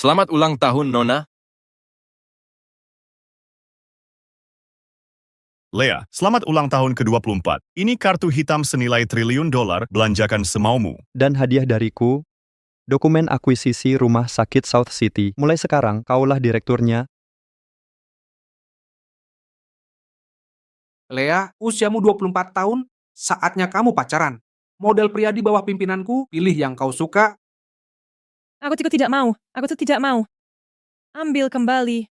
Selamat ulang tahun, Nona. Lea, selamat ulang tahun ke-24. Ini kartu hitam senilai triliun dolar, belanjakan semaumu. Dan hadiah dariku, dokumen akuisisi rumah sakit South City. Mulai sekarang, kaulah direkturnya. Lea, usiamu 24 tahun, saatnya kamu pacaran. Model pria di bawah pimpinanku, pilih yang kau suka. Aku tidak mau. Aku tidak mau. Ambil kembali.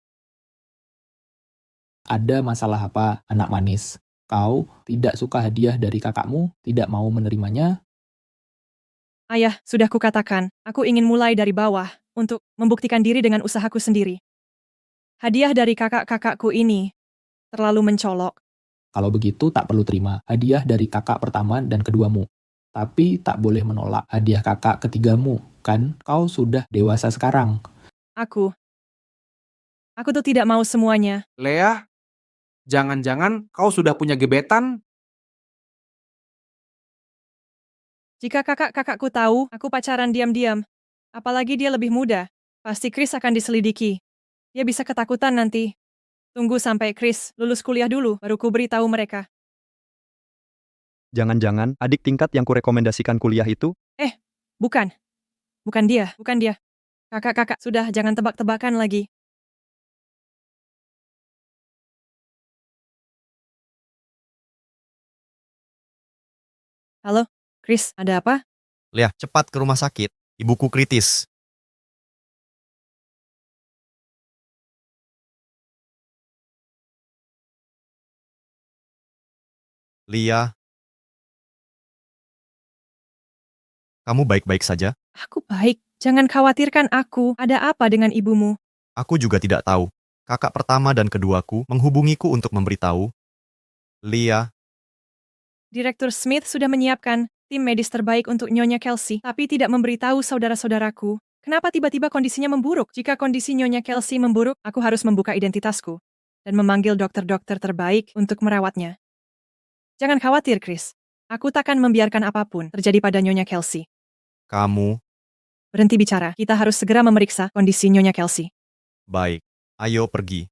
Ada masalah apa, anak manis? Kau tidak suka hadiah dari kakakmu, tidak mau menerimanya? Ayah, sudah kukatakan, aku ingin mulai dari bawah untuk membuktikan diri dengan usahaku sendiri. Hadiah dari kakak-kakakku ini terlalu mencolok. Kalau begitu tak perlu terima hadiah dari kakak pertama dan keduamu. Tapi tak boleh menolak hadiah kakak ketigamu, kan kau sudah dewasa sekarang. Aku tuh tidak mau semuanya. Lea, jangan-jangan kau sudah punya gebetan? Jika kakak-kakakku tahu aku pacaran diam-diam, apalagi dia lebih muda, pasti Chris akan diselidiki. Dia bisa ketakutan nanti. Tunggu sampai Chris lulus kuliah dulu, baru ku beritahu mereka. Jangan-jangan adik tingkat yang kurekomendasikan kuliah itu? Bukan. Bukan dia. Kakak-kakak, sudah jangan tebak-tebakan lagi. Halo, Chris, ada apa? Lea, cepat ke rumah sakit. Ibuku kritis. Lia, kamu baik-baik saja? Aku baik. Jangan khawatirkan aku. Ada apa dengan ibumu? Aku juga tidak tahu. Kakak pertama dan keduaku menghubungiku untuk memberitahu. Lia, Direktur Smith sudah menyiapkan tim medis terbaik untuk Nyonya Kelsey, tapi tidak memberitahu saudara-saudaraku. Kenapa tiba-tiba kondisinya memburuk? Jika kondisi Nyonya Kelsey memburuk, aku harus membuka identitasku dan memanggil dokter-dokter terbaik untuk merawatnya. Jangan khawatir, Chris. Aku takkan membiarkan apapun terjadi pada Nyonya Kelsey. kamu Berhenti bicara. Kita harus segera memeriksa kondisi Nyonya Kelsey. baik. Ayo pergi.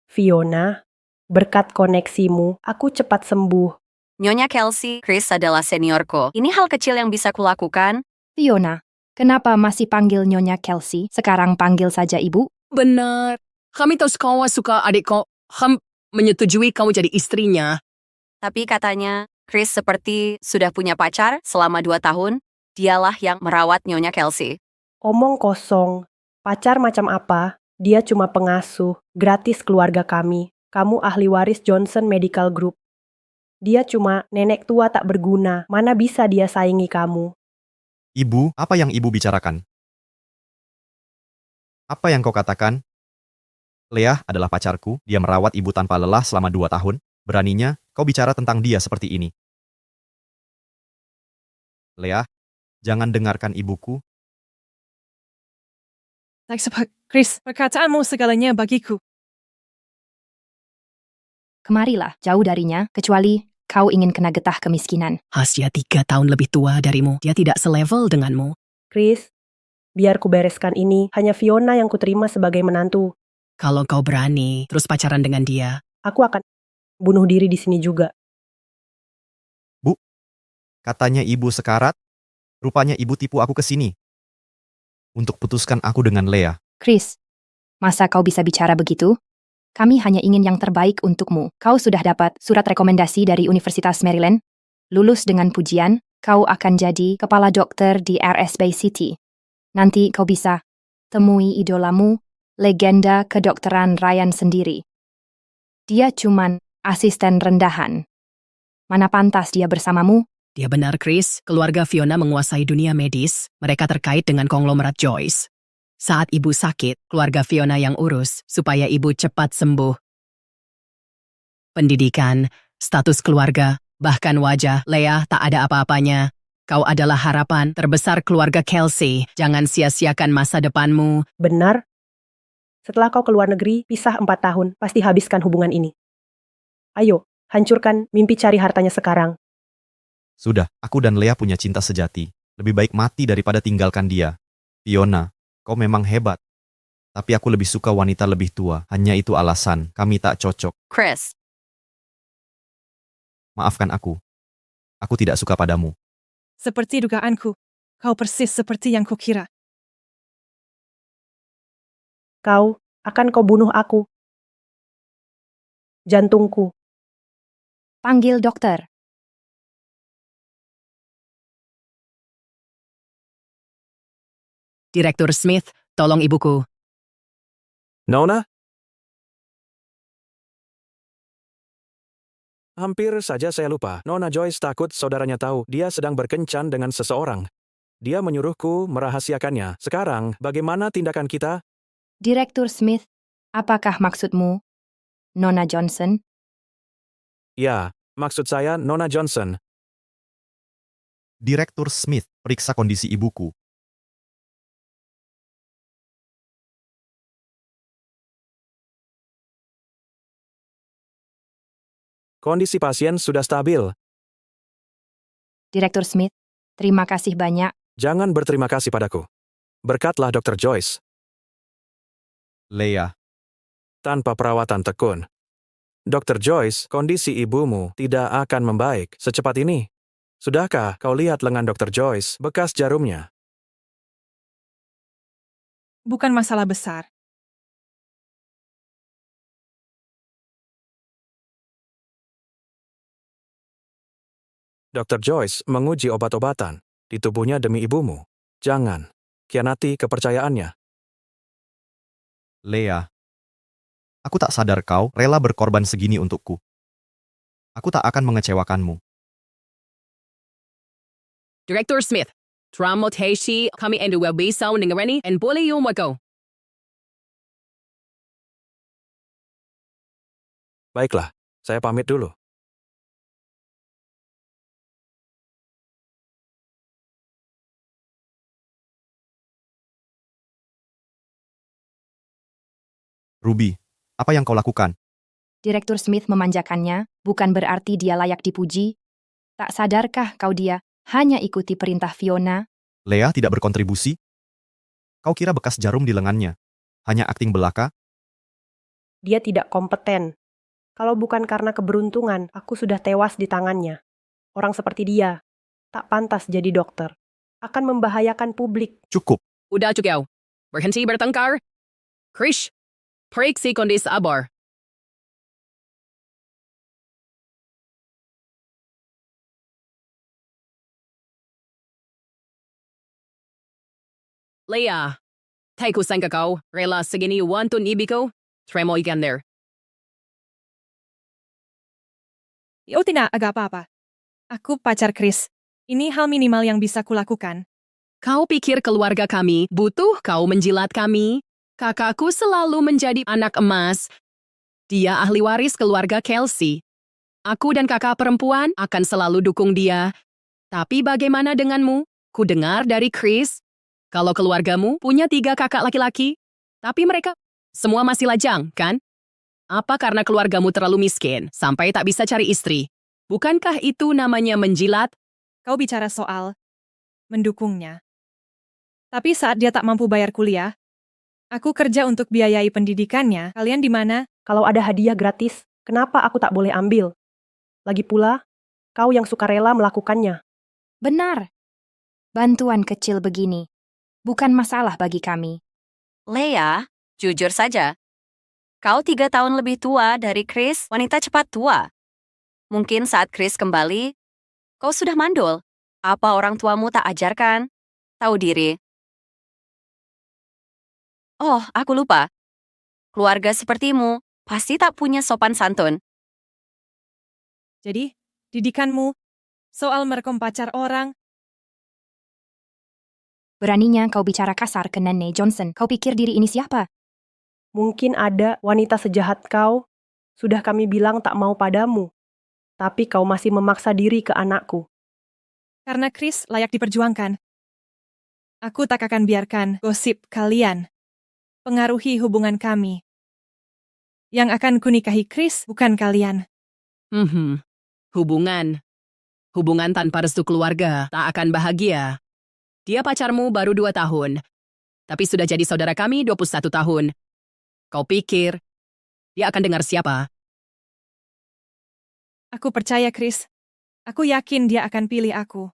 Fiona, berkat koneksimu, aku cepat sembuh. Nyonya Kelsey, Chris adalah seniorku. Ini hal kecil yang bisa kulakukan. Fiona, kenapa masih panggil Nyonya Kelsey? Sekarang panggil saja Ibu. Benar. Kami tahu kau suka adikku. Menyetujui kamu jadi istrinya. Tapi katanya, Chris seperti sudah punya pacar selama 2 tahun. Dialah yang merawat Nyonya Kelsey. Omong kosong. Pacar macam apa? Dia cuma pengasuh, gratis keluarga kami. Kamu ahli waris Johnson Medical Group. Dia cuma nenek tua tak berguna. Mana bisa dia saingi kamu? Ibu, apa yang ibu bicarakan? Apa yang kau katakan? Lea adalah pacarku. Dia merawat ibu tanpa lelah selama 2 tahun. Beraninya, kau bicara tentang dia seperti ini. Lea, jangan dengarkan ibuku. Chris, perkataanmu segalanya bagiku. Kemarilah, jauh darinya, kecuali kau ingin kena getah kemiskinan. Dia 3 tahun lebih tua darimu. Dia tidak selevel denganmu. Chris, biar ku bereskan ini. Hanya Fiona yang kuterima sebagai menantu. Kalau kau berani terus pacaran dengan dia, Aku akan bunuh diri di sini juga. Katanya ibu sekarat. Rupanya ibu tipu aku ke sini. Untuk putuskan aku dengan Lea. Chris, masa kau bisa bicara begitu? Kami hanya ingin yang terbaik untukmu. Kau sudah dapat surat rekomendasi dari Universitas Maryland. Lulus dengan pujian, kau akan jadi kepala dokter di RS Bay City. Nanti kau bisa temui idolamu, legenda kedokteran Ryan sendiri. Dia cuman asisten rendahan. Mana pantas dia bersamamu? dia benar Chris. Keluarga Fiona menguasai dunia medis. Mereka terkait dengan konglomerat Joyce. Saat ibu sakit, keluarga Fiona yang urus supaya ibu cepat sembuh. Pendidikan, status keluarga, bahkan wajah Lea tak ada apa-apanya. Kau adalah harapan terbesar keluarga Kelsey. Jangan sia-siakan masa depanmu. Benar? Setelah kau keluar negeri, pisah 4 tahun, pasti habiskan hubungan ini. Ayo, hancurkan mimpi cari hartanya sekarang. Sudah, aku dan Leah punya cinta sejati. Lebih baik mati daripada tinggalkan dia. Fiona, kau memang hebat. Tapi aku lebih suka wanita lebih tua. Hanya itu alasan, kami tak cocok. Chris, Maafkan aku. Aku tidak suka padamu. Seperti dugaanku, kau persis seperti yang kukira. Kau bunuh aku. Jantungku. Panggil dokter. Direktur Smith, tolong ibuku. Nona? Hampir saja saya lupa. Nona Joyce takut saudaranya tahu dia sedang berkencan dengan seseorang. Dia menyuruhku merahasiakannya. Sekarang, bagaimana tindakan kita? Direktur Smith, apakah maksudmu, Nona Johnson? Ya, maksud saya Nona Johnson. Direktur Smith, periksa kondisi ibuku. Kondisi pasien sudah stabil. Direktur Smith, terima kasih banyak. Jangan berterima kasih padaku. Berkatlah Dr. Joyce. Leah, Tanpa perawatan tekun. Dr. Joyce, kondisi ibumu tidak akan membaik secepat ini. Sudahkah kau lihat lengan Dr. Joyce, bekas jarumnya? Bukan masalah besar. Dr. Joyce menguji obat-obatan di tubuhnya demi ibumu. Jangan khianati kepercayaannya. Leah. Aku tak sadar kau rela berkorban segini untukku. Aku tak akan mengecewakanmu. Direktur Smith, tramotesi kami and will be sound dengarani and boleh yung wako. Baiklah, saya pamit dulu. Ruby, apa yang kau lakukan? Direktur Smith memanjakannya, bukan berarti dia layak dipuji. Tak sadarkah kau dia hanya ikuti perintah Fiona? Leah tidak berkontribusi? Kau kira bekas jarum di lengannya hanya akting belaka? Dia tidak kompeten. Kalau bukan karena keberuntungan, aku sudah tewas di tangannya. Orang seperti dia tak pantas jadi dokter. Akan membahayakan publik. Cukup. Udah cukup. Berhenti bertengkar. Krish, periksi kondisi abor. Leah, tayo sangka kau, rela segini wantun ibiko, tremo ikan there. Oh tidak, agak apa-apa. Aku pacar Chris. Ini hal minimal yang bisa kulakukan. Kau pikir keluarga kami butuh kau menjilat kami? Kakakku selalu menjadi anak emas. Dia ahli waris keluarga Kelsey. Aku dan kakak perempuan akan selalu dukung dia. Tapi bagaimana denganmu? Ku dengar dari Chris, kalau keluargamu punya 3 kakak laki-laki, tapi mereka semua masih lajang, kan? Apa karena keluargamu terlalu miskin sampai tak bisa cari istri? Bukankah itu namanya menjilat? Kau bicara soal mendukungnya. Tapi saat dia tak mampu bayar kuliah, aku kerja untuk biayai pendidikannya. Kalian di mana? Kalau ada hadiah gratis, kenapa aku tak boleh ambil? Lagi pula, kau yang sukarela melakukannya. Benar. Bantuan kecil begini bukan masalah bagi kami. Leah, jujur saja. Kau 3 tahun lebih tua dari Chris, wanita cepat tua. Mungkin saat Chris kembali, kau sudah mandul. Apa orang tuamu tak ajarkan? Tahu diri. Oh, aku lupa. Keluarga sepertimu pasti tak punya sopan santun. Jadi, didikanmu soal merekom pacar orang. Beraninya kau bicara kasar ke Nenek Johnson. Kau pikir diri ini siapa? Mungkin ada wanita sejahat kau. Sudah kami bilang tak mau padamu. Tapi kau masih memaksa diri ke anakku. Karena Chris layak diperjuangkan. Aku tak akan biarkan gosip kalian pengaruhi hubungan kami. Yang akan kunikahi Chris bukan kalian. Hubungan. Hubungan tanpa restu keluarga tak akan bahagia. Dia pacarmu baru 2 tahun, tapi sudah jadi saudara kami 21 tahun. Kau pikir dia akan dengar siapa? Aku percaya, Chris. Aku yakin dia akan pilih aku.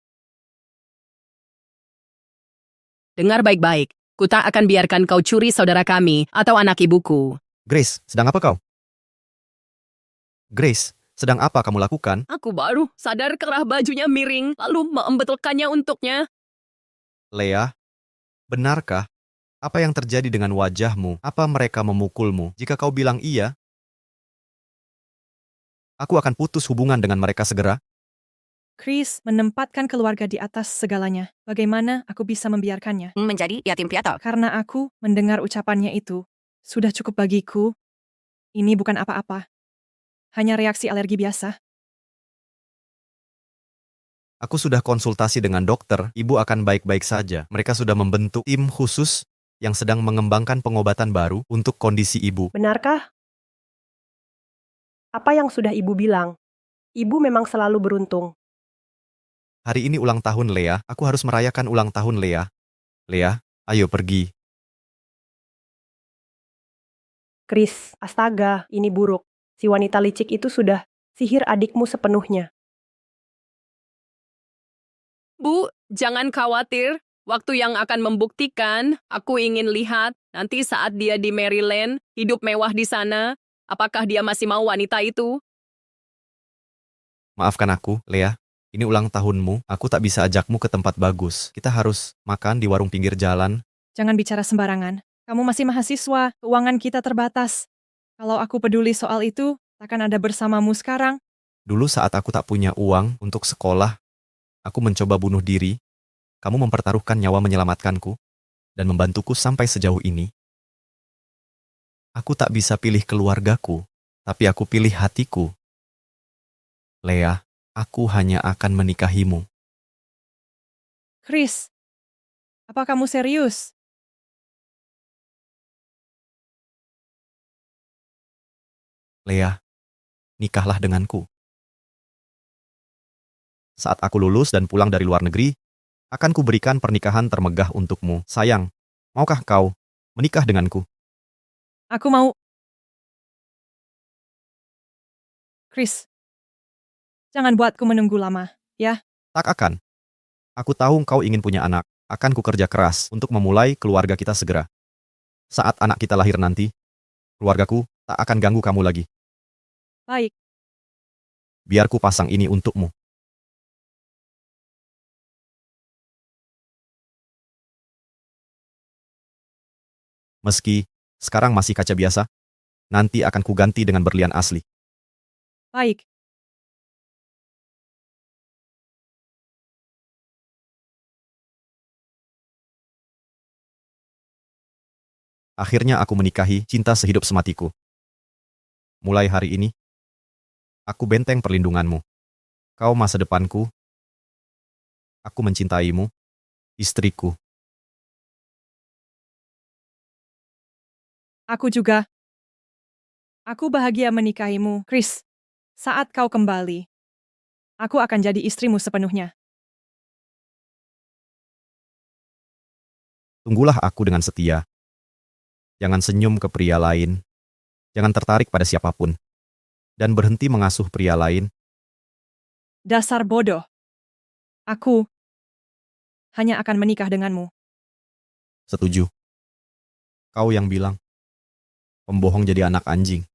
Dengar baik-baik. Ku tak akan biarkan kau curi saudara kami atau anak ibuku. Grace, sedang apa kau? Grace, sedang apa kamu lakukan? Aku baru sadar kerah bajunya miring, lalu membetulkannya untuknya. Lea, benarkah? Apa yang terjadi dengan wajahmu? Apa mereka memukulmu? Jika kau bilang iya, aku akan putus hubungan dengan mereka segera. Chris menempatkan keluarga di atas segalanya. Bagaimana aku bisa membiarkannya? Menjadi yatim piatu. Karena aku mendengar ucapannya itu. Sudah cukup bagiku. Ini bukan apa-apa. Hanya reaksi alergi biasa. Aku sudah konsultasi dengan dokter, ibu akan baik-baik saja. Mereka sudah membentuk tim khusus yang sedang mengembangkan pengobatan baru untuk kondisi ibu. Benarkah? Apa yang sudah ibu bilang? Ibu memang selalu beruntung. Hari ini ulang tahun Lea, aku harus merayakan ulang tahun Lea. Lea, ayo pergi. Chris, astaga, ini buruk. Si wanita licik itu sudah sihir adikmu sepenuhnya. Bu, jangan khawatir. Waktu yang akan membuktikan, aku ingin lihat nanti saat dia di Maryland, hidup mewah di sana, apakah dia masih mau wanita itu? Maafkan aku, Lea. Ini ulang tahunmu, aku tak bisa ajakmu ke tempat bagus. Kita harus makan di warung pinggir jalan. Jangan bicara sembarangan. Kamu masih mahasiswa, keuangan kita terbatas. Kalau aku peduli soal itu, takkan ada bersamamu sekarang. Dulu saat aku tak punya uang untuk sekolah, aku mencoba bunuh diri. Kamu mempertaruhkan nyawa menyelamatkanku dan membantuku sampai sejauh ini. Aku tak bisa pilih keluargaku, tapi aku pilih hatiku. Lea, aku hanya akan menikahimu. Chris, apa kamu serius? Lea, nikahlah denganku. Saat aku lulus dan pulang dari luar negeri, akan kuberikan pernikahan termegah untukmu. Sayang, maukah kau menikah denganku? Aku mau. Chris, jangan buatku menunggu lama, ya? Tak akan. Aku tahu kau ingin punya anak. Akan kukerja keras untuk memulai keluarga kita segera. Saat anak kita lahir nanti, keluargaku tak akan ganggu kamu lagi. Baik. Biar ku pasang ini untukmu. Meski sekarang masih kaca biasa, nanti akan kuganti dengan berlian asli. Baik. Akhirnya aku menikahi cinta sehidup sematiku. Mulai hari ini, aku benteng perlindunganmu. Kau masa depanku. Aku mencintaimu, istriku. Aku juga. Aku bahagia menikahimu, Chris. Saat kau kembali, aku akan jadi istrimu sepenuhnya. Tunggulah aku dengan setia. Jangan senyum ke pria lain. Jangan tertarik pada siapapun. Dan berhenti mengasuh pria lain. Dasar bodoh. Aku hanya akan menikah denganmu. Setuju. Kau yang bilang, pembohong jadi anak anjing.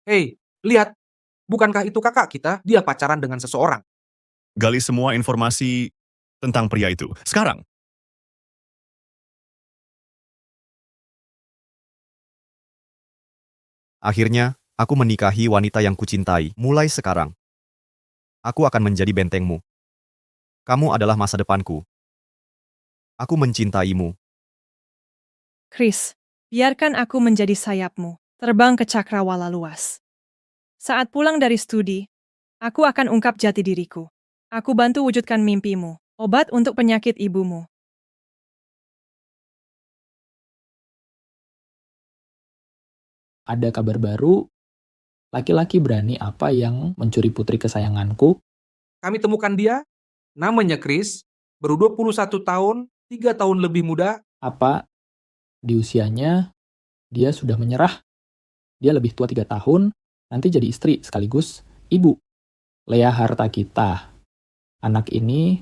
Hei, lihat. Bukankah itu kakak kita? Dia pacaran dengan seseorang. Gali semua informasi tentang pria itu. Sekarang, Akhirnya, aku menikahi wanita yang kucintai. Mulai sekarang, aku akan menjadi bentengmu. Kamu adalah masa depanku. Aku mencintaimu. Chris, biarkan aku menjadi sayapmu, terbang ke cakrawala luas. Saat pulang dari studi, aku akan ungkap jati diriku. Aku bantu wujudkan mimpimu, obat untuk penyakit ibumu. Ada kabar baru, Laki-laki berani apa yang mencuri putri kesayanganku? Kami temukan dia, namanya Chris, baru 21 tahun, 3 tahun lebih muda. Apa di usianya dia sudah menyerah? Dia lebih tua 3 tahun, nanti jadi istri sekaligus ibu. Lea harta kita. Anak ini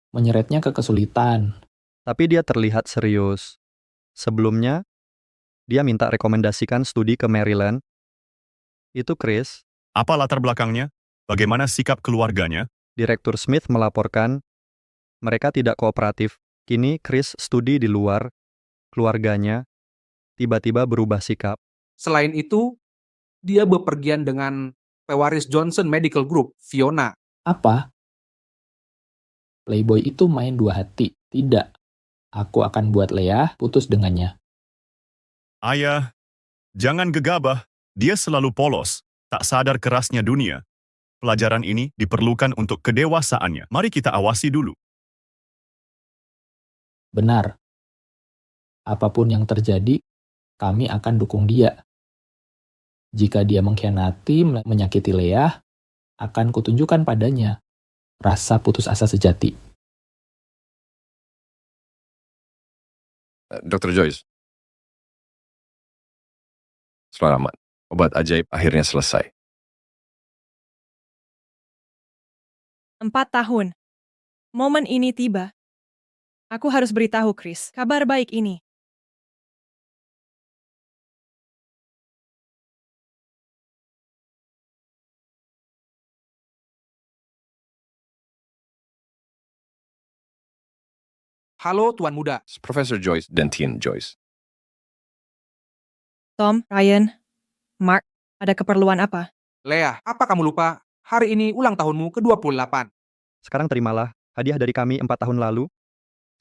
menyeretnya ke kesulitan. Tapi dia terlihat serius. Sebelumnya, dia minta rekomendasikan studi ke Maryland. Itu Chris, Apa latar belakangnya? Bagaimana sikap keluarganya? Direktur Smith melaporkan mereka tidak kooperatif. Kini Chris studi di luar, keluarganya tiba-tiba berubah sikap. Selain itu, dia bepergian dengan pewaris Johnson Medical Group, Fiona. Apa? Playboy itu main dua hati. Tidak. Aku akan buat Lea putus dengannya. Ayah, jangan gegabah. Dia selalu polos, tak sadar kerasnya dunia. Pelajaran ini diperlukan untuk kedewasaannya. Mari kita awasi dulu. Benar. Apapun yang terjadi, kami akan dukung dia. Jika dia mengkhianati, menyakiti Lea, akan kutunjukkan padanya rasa putus asa sejati. Dr. Joyce. Selamat. Obat ajaib akhirnya selesai. 4 tahun. Momen ini tiba. Aku harus beritahu Chris kabar baik ini. Halo Tuan Muda. Profesor Joyce dan Tien Joyce. Tom, Ryan, Mark, ada keperluan apa? Lea, apa kamu lupa? Hari ini ulang tahunmu ke-28. Sekarang terimalah hadiah dari kami 4 tahun lalu.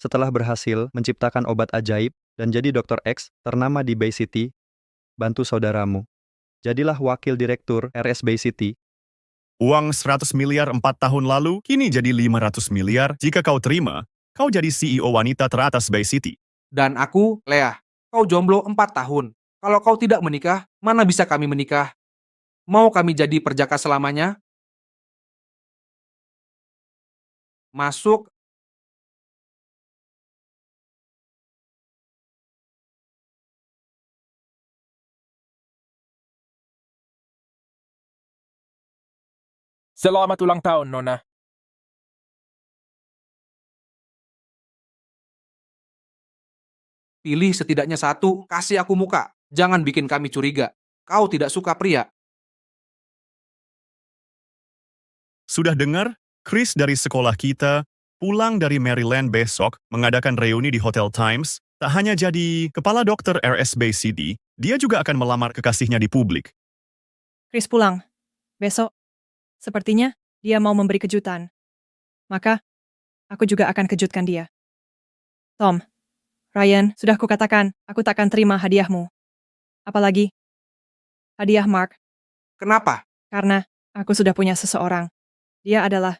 Setelah berhasil menciptakan obat ajaib dan jadi Dr. X ternama di Bay City, bantu saudaramu. Jadilah wakil direktur RS Bay City. Uang 100 miliar 4 tahun lalu, kini jadi 500 miliar. Jika kau terima, kau jadi CEO wanita teratas Bay City. Dan aku, Lea, kau jomblo 4 tahun. Kalau kau tidak menikah, mana bisa kami menikah? Mau kami jadi perjaka selamanya? Masuk. Selamat ulang tahun, Nona. Pilih setidaknya satu, kasih aku muka. Jangan bikin kami curiga. Kau tidak suka pria. Sudah dengar? Chris dari sekolah kita pulang dari Maryland besok mengadakan reuni di Hotel Times. Tak hanya jadi kepala dokter RS Bay City, dia juga akan melamar kekasihnya di publik. Chris pulang. Besok. Sepertinya dia mau memberi kejutan. Maka, aku juga akan kejutkan dia. Tom, Ryan, sudah kukatakan, aku takkan terima hadiahmu. Apalagi, hadiah Mark. Kenapa? Karena aku sudah punya seseorang. Dia adalah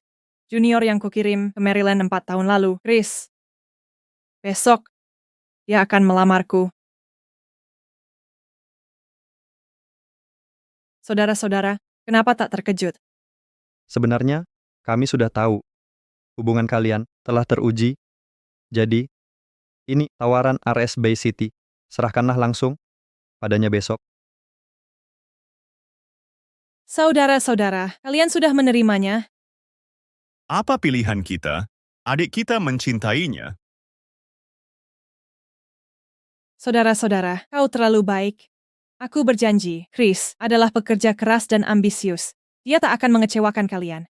junior yang kukirim ke Maryland 4 tahun lalu, Chris. Besok, dia akan melamarku. Saudara-saudara, kenapa tak terkejut? Sebenarnya, kami sudah tahu. Hubungan kalian telah teruji. Jadi, ini tawaran RS Bay City. Serahkanlah langsung padanya besok. Saudara-saudara, kalian sudah menerimanya? Apa pilihan kita? Adik kita mencintainya. Saudara-saudara, kau terlalu baik. Aku berjanji, Chris adalah pekerja keras dan ambisius. Dia tak akan mengecewakan kalian.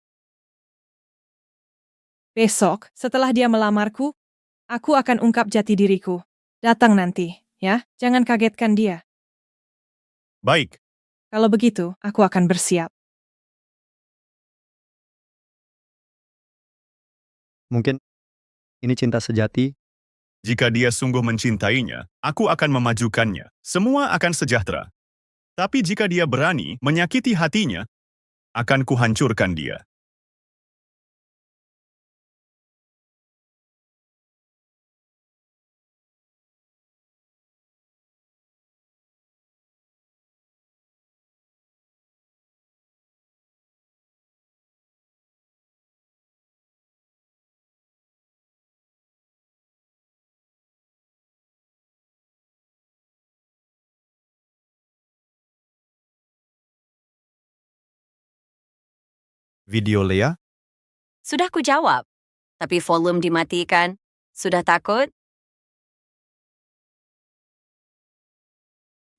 Besok, setelah dia melamarku, aku akan ungkap jati diriku. Datang nanti, ya. Jangan kagetkan dia. Baik. Kalau begitu, aku akan bersiap. Mungkin ini cinta sejati. Jika dia sungguh mencintainya, aku akan memajukannya. Semua akan sejahtera. Tapi jika dia berani menyakiti hatinya, akan kuhancurkan dia. Video Leah? Sudah kujawab. Tapi volume dimatikan. Sudah takut?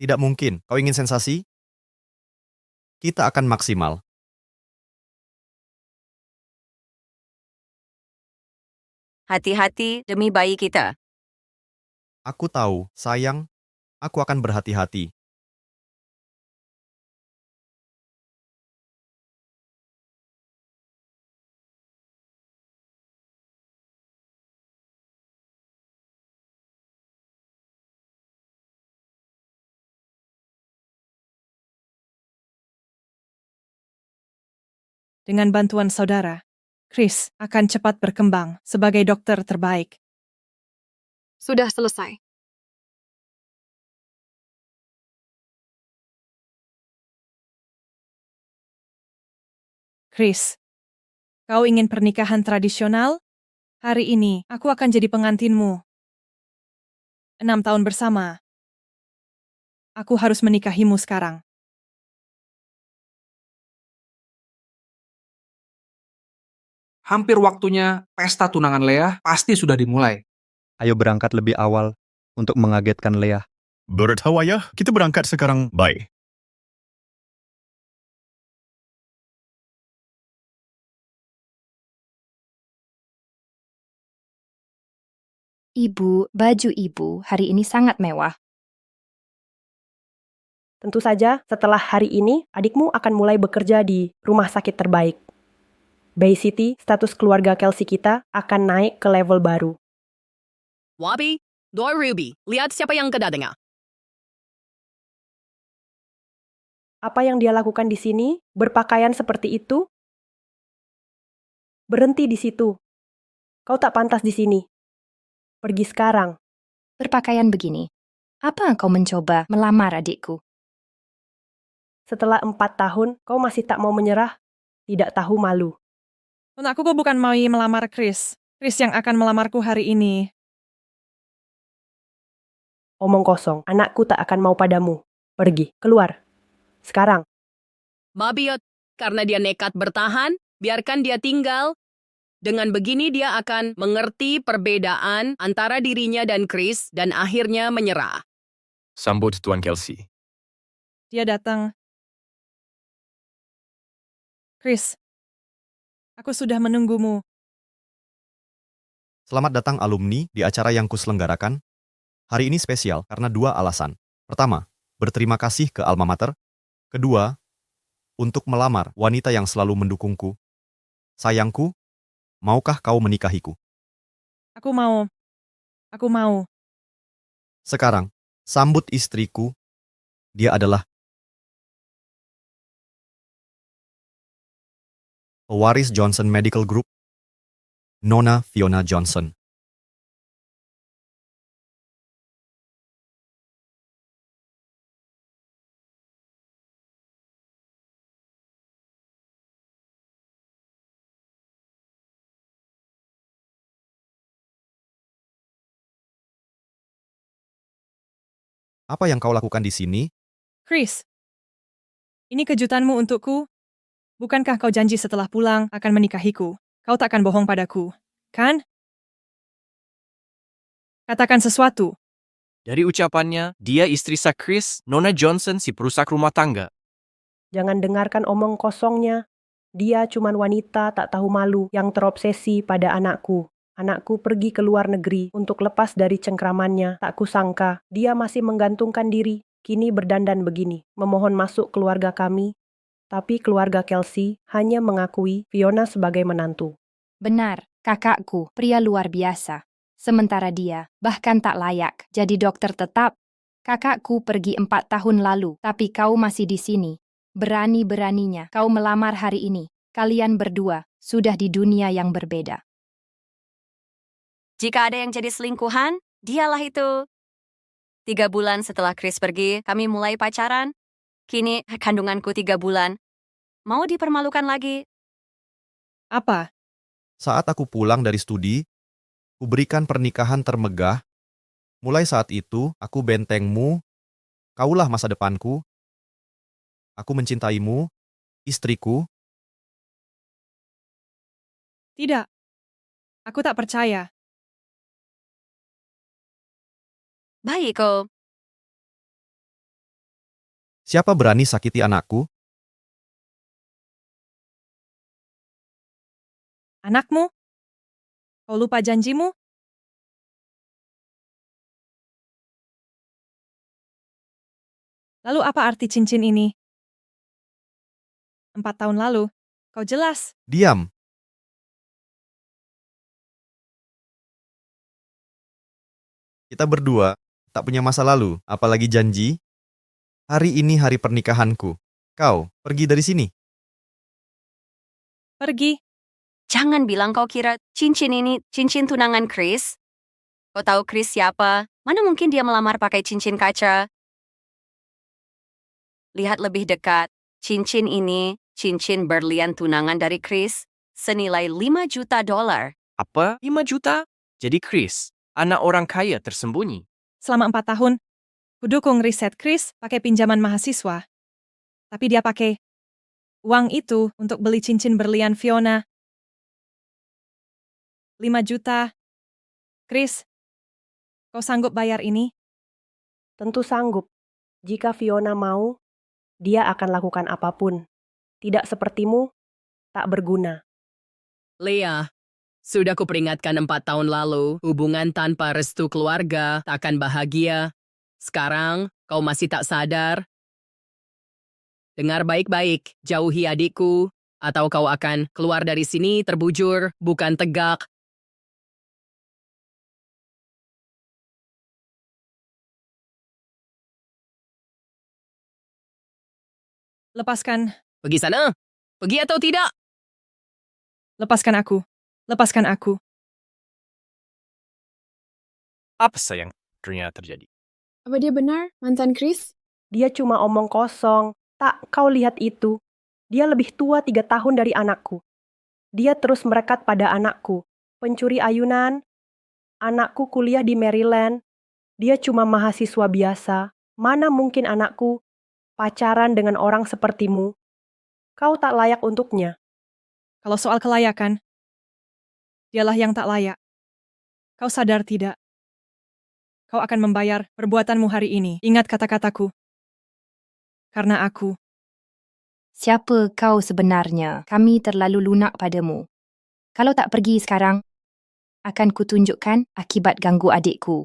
Tidak mungkin. Kau ingin sensasi? Kita akan maksimal. Hati-hati demi bayi kita. Aku tahu, sayang. Aku akan berhati-hati. Dengan bantuan saudara, Chris akan cepat berkembang sebagai dokter terbaik. Sudah selesai. Chris, kau ingin pernikahan tradisional? Hari ini, aku akan jadi pengantinmu. 6 tahun bersama. Aku harus menikahimu sekarang. Hampir waktunya pesta tunangan Leah pasti sudah dimulai. Ayo berangkat lebih awal untuk mengagetkan Leah. Bertahu ayah, kita berangkat sekarang. Bye. Ibu, baju ibu hari ini sangat mewah. Tentu saja, setelah hari ini, adikmu akan mulai bekerja di rumah sakit terbaik. Bay City, status keluarga Kelsey kita akan naik ke level baru. Wabi, Doi Ruby, lihat siapa yang kedatangan. Apa yang dia lakukan di sini? Berpakaian seperti itu? Berhenti di situ. Kau tak pantas di sini. Pergi sekarang. Berpakaian begini. Apa kau mencoba melamar adikku? Setelah 4 tahun, kau masih tak mau menyerah? Tidak tahu malu. Aku bukan mau melamar Chris. Chris yang akan melamarku hari ini. Omong kosong, anakku tak akan mau padamu. Pergi, keluar. Sekarang. Mabiot, karena dia nekat bertahan, biarkan dia tinggal. Dengan begini dia akan mengerti perbedaan antara dirinya dan Chris dan akhirnya menyerah. Sambut Tuan Kelsey. Dia datang. Chris, aku sudah menunggumu. Selamat datang alumni di acara yang kuselenggarakan. Hari ini spesial karena 2 alasan. Pertama, berterima kasih ke Alma Mater. Kedua, untuk melamar wanita yang selalu mendukungku. Sayangku, maukah kau menikahiku? Aku mau. Aku mau. Sekarang, sambut istriku. Dia adalah pewaris Johnson Medical Group, Nona Fiona Johnson. Apa yang kau lakukan di sini? Chris, ini kejutanmu untukku. Bukankah kau janji setelah pulang akan menikahiku? Kau tak akan bohong padaku, kan? Katakan sesuatu. Dari ucapannya, dia istri sah Chris, Nona Johnson si perusak rumah tangga. Jangan dengarkan omong kosongnya. Dia cuman wanita tak tahu malu yang terobsesi pada anakku. Anakku pergi ke luar negeri untuk lepas dari cengkramannya. Tak kusangka, dia masih menggantungkan diri. Kini berdandan begini, memohon masuk keluarga kami. Tapi keluarga Kelsey hanya mengakui Fiona sebagai menantu. Benar, kakakku, pria luar biasa. Sementara dia, bahkan tak layak jadi dokter tetap. Kakakku pergi 4 tahun lalu, tapi kau masih di sini. Berani-beraninya kau melamar hari ini. Kalian berdua sudah di dunia yang berbeda. Jika ada yang jadi selingkuhan, dialah itu. 3 bulan setelah Chris pergi, kami mulai pacaran. Kini kandunganku 3 bulan. Mau dipermalukan lagi? Apa? Saat aku pulang dari studi, kuberikan pernikahan termegah. Mulai saat itu, aku bentengmu, kaulah masa depanku. Aku mencintaimu, istriku, Tidak. Aku tak percaya. Baik, kau. Siapa berani sakiti anakku? Anakmu? Kau lupa janjimu? Lalu apa arti cincin ini? 4 tahun lalu, kau jelas. Diam. Kita berdua tak punya masa lalu, apalagi janji. Hari ini hari pernikahanku. Kau pergi dari sini. Pergi. Jangan bilang kau kira cincin ini cincin tunangan Chris. Kau tahu Chris siapa? Mana mungkin dia melamar pakai cincin kaca? Lihat lebih dekat. Cincin ini cincin berlian tunangan dari Chris senilai $5 juta. Apa? 5 juta? Jadi Chris, anak orang kaya tersembunyi. Selama 4 tahun, kudukung riset Chris pakai pinjaman mahasiswa. Tapi dia pakai uang itu untuk beli cincin berlian Fiona. 5 juta. Chris, kau sanggup bayar ini? Tentu sanggup. Jika Fiona mau, dia akan lakukan apapun. Tidak sepertimu, tak berguna. Leah, sudah kuperingatkan 4 tahun lalu, hubungan tanpa restu keluarga takkan bahagia. Sekarang, kau masih tak sadar? Dengar baik-baik, jauhi adikku, atau kau akan keluar dari sini terbujur, bukan tegak. Lepaskan. Pergi sana. Pergi atau tidak? Lepaskan aku. Lepaskan aku. Apa sayang ternyata terjadi? Apa dia benar, mantan Chris? Dia cuma omong kosong. Tak, kau lihat itu. Dia lebih tua 3 tahun dari anakku. Dia terus merekat pada anakku. Pencuri ayunan. Anakku kuliah di Maryland. Dia cuma mahasiswa biasa. Mana mungkin anakku pacaran dengan orang sepertimu? Kau tak layak untuknya. Kalau soal kelayakan, dialah yang tak layak. Kau sadar tidak? Kau akan membayar perbuatanmu hari ini. Ingat kata-kataku. Karena aku. Siapa kau sebenarnya? Kami terlalu lunak padamu. Kalau tak pergi sekarang, akan kutunjukkan akibat ganggu adikku.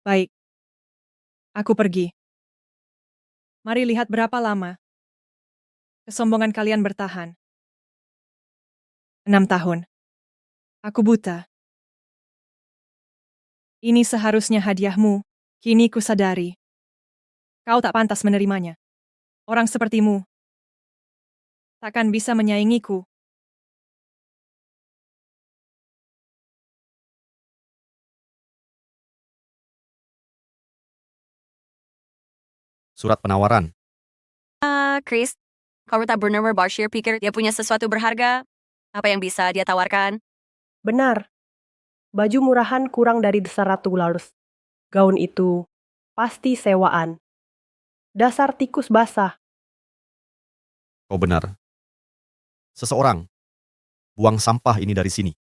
Baik. Aku pergi. Mari lihat berapa lama kesombongan kalian bertahan. 6 tahun. Aku buta. Ini seharusnya hadiahmu. Kini kusadari. Kau tak pantas menerimanya. Orang sepertimu takkan bisa menyaingiku. Surat penawaran. Chris, kau tak Bernard Bashir pikir dia punya sesuatu berharga? Apa yang bisa dia tawarkan? Benar. Baju murahan kurang dari $100. Gaun itu pasti sewaan. Dasar tikus basah. Kau benar. Seseorang. Buang sampah ini dari sini.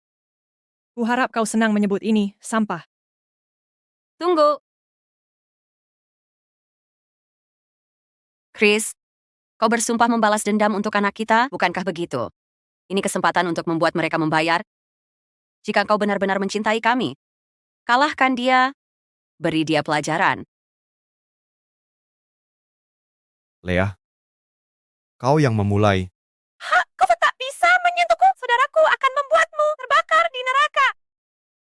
Kuharap kau senang menyebut ini sampah. Tunggu. Chris, kau bersumpah membalas dendam untuk anak kita, bukankah begitu? Ini kesempatan untuk membuat mereka membayar. Jika kau benar-benar mencintai kami, kalahkan dia, beri dia pelajaran. Leah. Kau yang memulai. Kau tak bisa menyentuhku. Saudaraku akan membuatmu terbakar di neraka.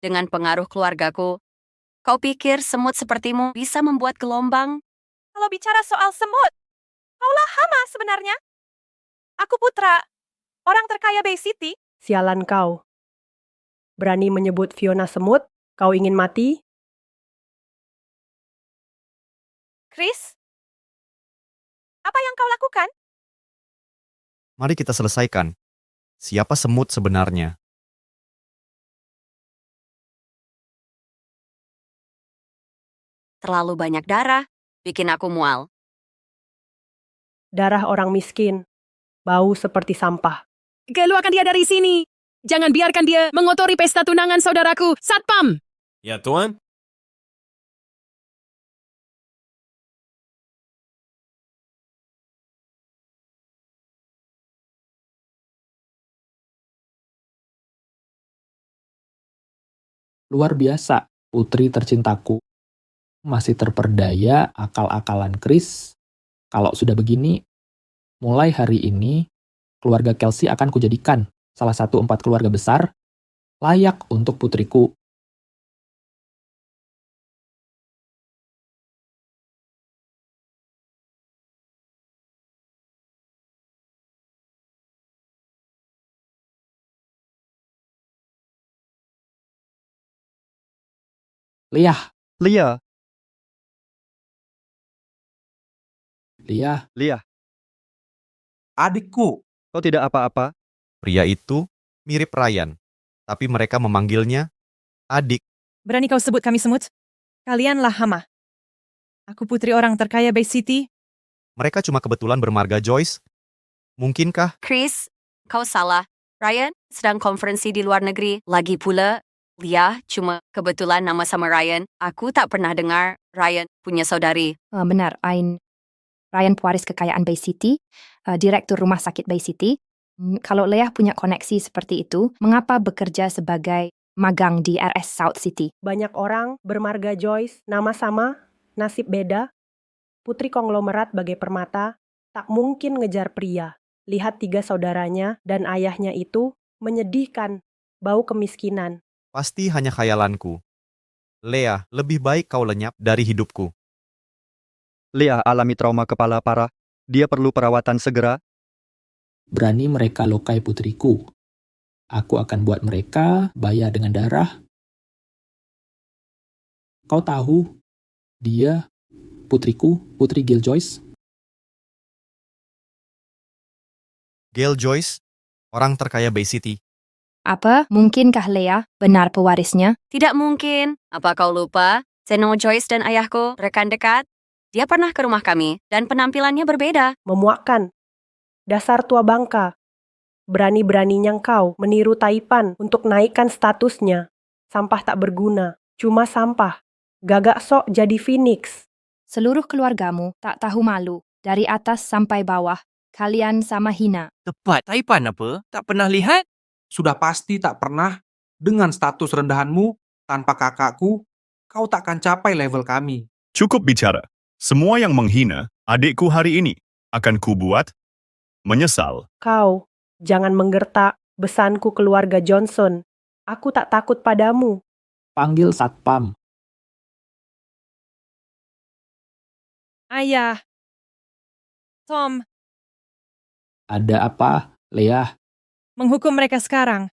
Dengan pengaruh keluargaku, kau pikir semut sepertimu bisa membuat gelombang? Kalau bicara soal semut, kaulah hama sebenarnya. Aku putra orang terkaya Bay City. Sialan kau. Berani menyebut Fiona semut? Kau ingin mati? Chris, apa yang kau lakukan? Mari kita selesaikan. Siapa semut sebenarnya? Terlalu banyak darah, bikin aku mual. Darah orang miskin. bau seperti sampah. Keluarkan dia dari sini. Jangan biarkan dia mengotori pesta tunangan saudaraku. Satpam! Ya, Tuan. Luar biasa, putri tercintaku. Masih terperdaya akal-akalan Chris. Kalau sudah begini, mulai hari ini, keluarga Kelsey akan kujadikan salah satu 4 keluarga besar layak untuk putriku. Leah, Leah, Leah, Leah, Adikku, kau tidak apa-apa? Pria itu mirip Ryan, tapi mereka memanggilnya adik. Berani kau sebut kami semut? Kalianlah hama. Aku putri orang terkaya Bay City. Mereka cuma kebetulan bermarga Joyce. Mungkinkah? Chris, kau salah. Ryan sedang konferensi di luar negeri. Lagi pula, Leah cuma kebetulan nama sama Ryan. Aku tak pernah dengar Ryan punya saudari. Benar, Ryan pewaris kekayaan Bay City, direktur rumah sakit Bay City. Kalau Leah punya koneksi seperti itu, mengapa bekerja sebagai magang di RS South City? Banyak orang bermarga Joyce, nama sama, nasib beda. Putri konglomerat bagai permata, tak mungkin ngejar pria. Lihat 3 saudaranya dan ayahnya itu menyedihkan, bau kemiskinan. Pasti hanya khayalanku. Leah, lebih baik kau lenyap dari hidupku. Leah alami trauma kepala parah. Dia perlu perawatan segera. berani mereka lokai putriku. Aku akan buat mereka bayar dengan darah. Kau tahu, dia, putriku, Putri Gil Joyce. Gail Joyce, orang terkaya Bay City. Apa? Mungkinkah Leah benar pewarisnya? Tidak mungkin. Apa kau lupa? Zeno Joyce dan ayahku rekan dekat. Dia pernah ke rumah kami dan penampilannya berbeda. Memuakkan. Dasar tua bangka. Berani-beraninya kau meniru Taipan untuk naikkan statusnya. Sampah tak berguna, cuma sampah. Gagak sok jadi Phoenix. Seluruh keluargamu tak tahu malu. Dari atas sampai bawah, kalian sama hina. Tepat, Taipan apa? Tak pernah lihat? Sudah pasti tak pernah. Dengan status rendahanmu, tanpa kakakku, kau takkan capai level kami. Cukup bicara. Semua yang menghina adikku hari ini akan kubuat menyesal. Kau, jangan menggertak besanku keluarga Johnson. Aku tak takut padamu. Panggil satpam. Ayah. Tom, Ada apa, Leah? menghukum mereka sekarang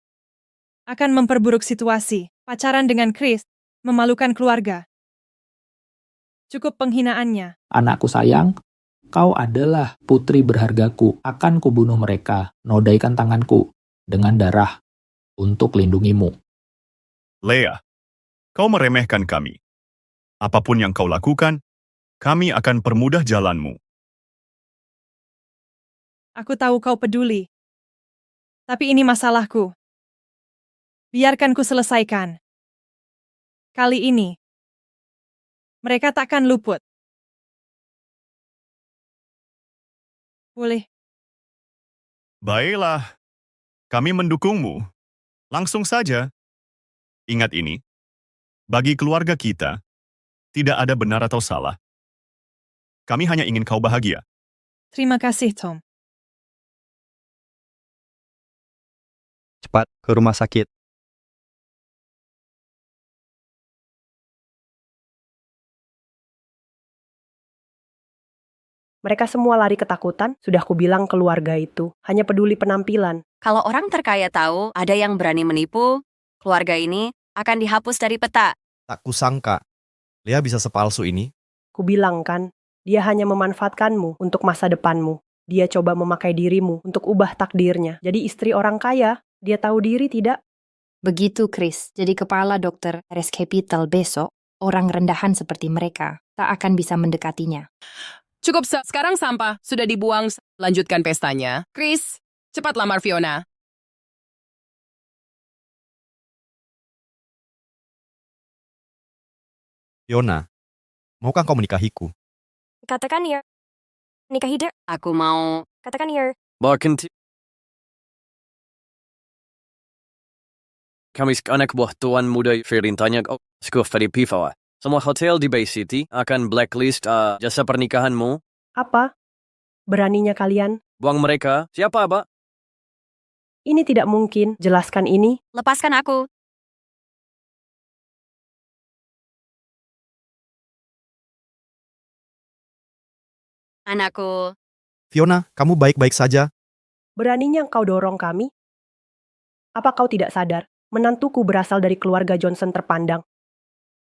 akan memperburuk situasi. Pacaran dengan Chris, memalukan keluarga. Cukup penghinaannya. Anakku sayang, kau adalah putri berhargaku. Akan kubunuh mereka, nodaikan tanganku dengan darah untuk lindungimu. Leah, kau meremehkan kami. Apapun yang kau lakukan, kami akan permudah jalanmu. Aku tahu kau peduli. Tapi ini masalahku. Biarkan ku selesaikan. Kali ini, mereka takkan luput. Boleh. Baiklah, kami mendukungmu. Langsung saja. Ingat ini, bagi keluarga kita, tidak ada benar atau salah. Kami hanya ingin kau bahagia. Terima kasih, Tom. Cepat ke rumah sakit. Mereka semua lari ketakutan, sudah kubilang keluarga itu. Hanya peduli penampilan. Kalau orang terkaya tahu ada yang berani menipu, keluarga ini akan dihapus dari peta. Tak kusangka, Leah bisa sepalsu ini. Kubilang kan, dia hanya memanfaatkanmu untuk masa depanmu. Dia coba memakai dirimu untuk ubah takdirnya. Jadi istri orang kaya, dia tahu diri tidak? Begitu Chris jadi kepala dokter RS Capital besok, orang rendahan seperti mereka tak akan bisa mendekatinya. Cukup, sekarang sampah sudah dibuang. Lanjutkan pestanya. Chris, cepat lamar Fiona. Fiona, maukah kau menikahiku? Katakan ya. Nikahi dia. Aku mau... Katakan ya. Bahkan kami anak buah Tuan Muda Firintanya dari Pifawa. Semua hotel di Bay City akan blacklist jasa pernikahanmu. Apa? Beraninya kalian? Buang mereka. Siapa, Abah? Ini tidak mungkin. Jelaskan ini. Lepaskan aku. Anakku, Fiona, kamu baik-baik saja? Beraninya kau dorong kami? Apa kau tidak sadar? Menantuku berasal dari keluarga Johnson terpandang.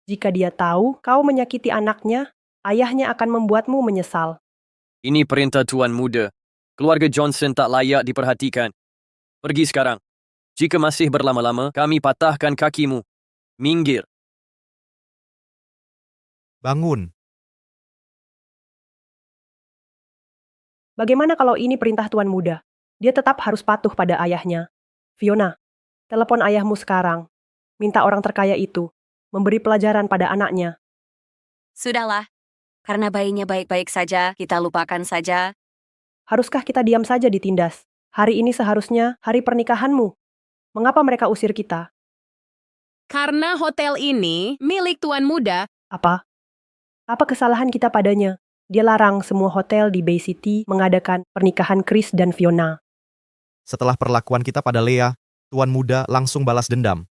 Jika dia tahu kau menyakiti anaknya, ayahnya akan membuatmu menyesal. ini perintah Tuan Muda. Keluarga Johnson tak layak diperhatikan. Pergi sekarang. Jika masih berlama-lama, kami patahkan kakimu. Minggir. Bangun. Bagaimana kalau ini perintah Tuan Muda? Dia tetap harus patuh pada ayahnya. Fiona, telepon ayahmu sekarang. Minta orang terkaya itu memberi pelajaran pada anaknya. sudahlah. Karena bayinya baik-baik saja, kita lupakan saja. Haruskah kita diam saja ditindas? Hari ini seharusnya hari pernikahanmu. Mengapa mereka usir kita? Karena hotel ini milik Tuan Muda. Apa? Apa kesalahan kita padanya? Dia larang semua hotel di Bay City mengadakan pernikahan Chris dan Fiona. Setelah perlakuan kita pada Lea, Tuan Muda langsung balas dendam.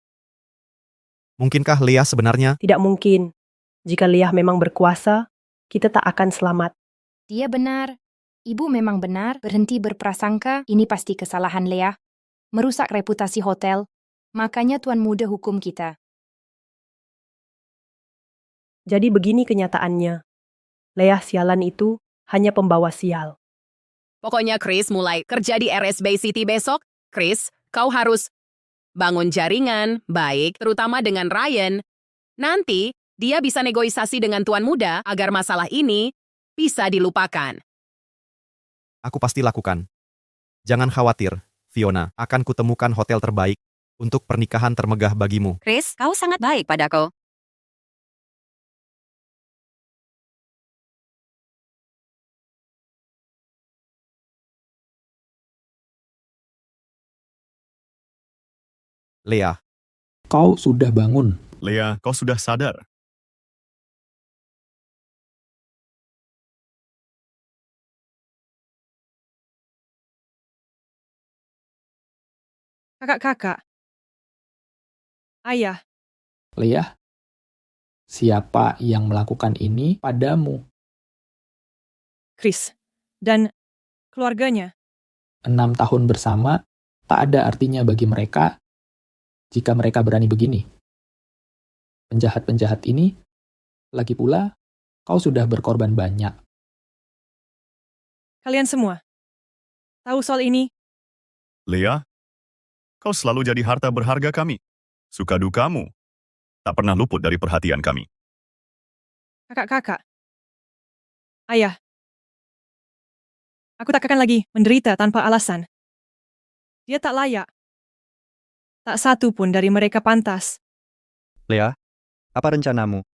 Mungkinkah Lea sebenarnya? Tidak mungkin. Jika Leah memang berkuasa, kita tak akan selamat. Dia benar. Ibu memang benar. Berhenti berprasangka. Ini pasti kesalahan Lea. Merusak reputasi hotel. Makanya Tuan Muda hukum kita. Jadi begini kenyataannya. Leah sialan itu hanya pembawa sial. Pokoknya Chris mulai kerja di RS Bay City besok. Chris, kau harus bangun jaringan baik, terutama dengan Ryan. Nanti, dia bisa negosiasi dengan Tuan Muda agar masalah ini bisa dilupakan. Aku pasti lakukan. Jangan khawatir, Fiona. Akan kutemukan hotel terbaik untuk pernikahan termegah bagimu. Chris, kau sangat baik padaku. Lea, Kau sudah bangun. Lea, kau sudah sadar? Kakak-kakak. Ayah, Lea, siapa yang melakukan ini padamu? Chris, dan keluarganya. 6 tahun bersama tak ada artinya bagi mereka jika mereka berani begini. Penjahat-penjahat ini, lagi pula, kau sudah berkorban banyak. Kalian semua tahu soal ini? Lea, kau selalu jadi harta berharga kami. Suka dukamu tak pernah luput dari perhatian kami. Kakak-kakak. Ayah. Aku tak akan lagi menderita tanpa alasan. Dia tak layak. Tak satu pun dari mereka pantas. Lea, apa rencanamu?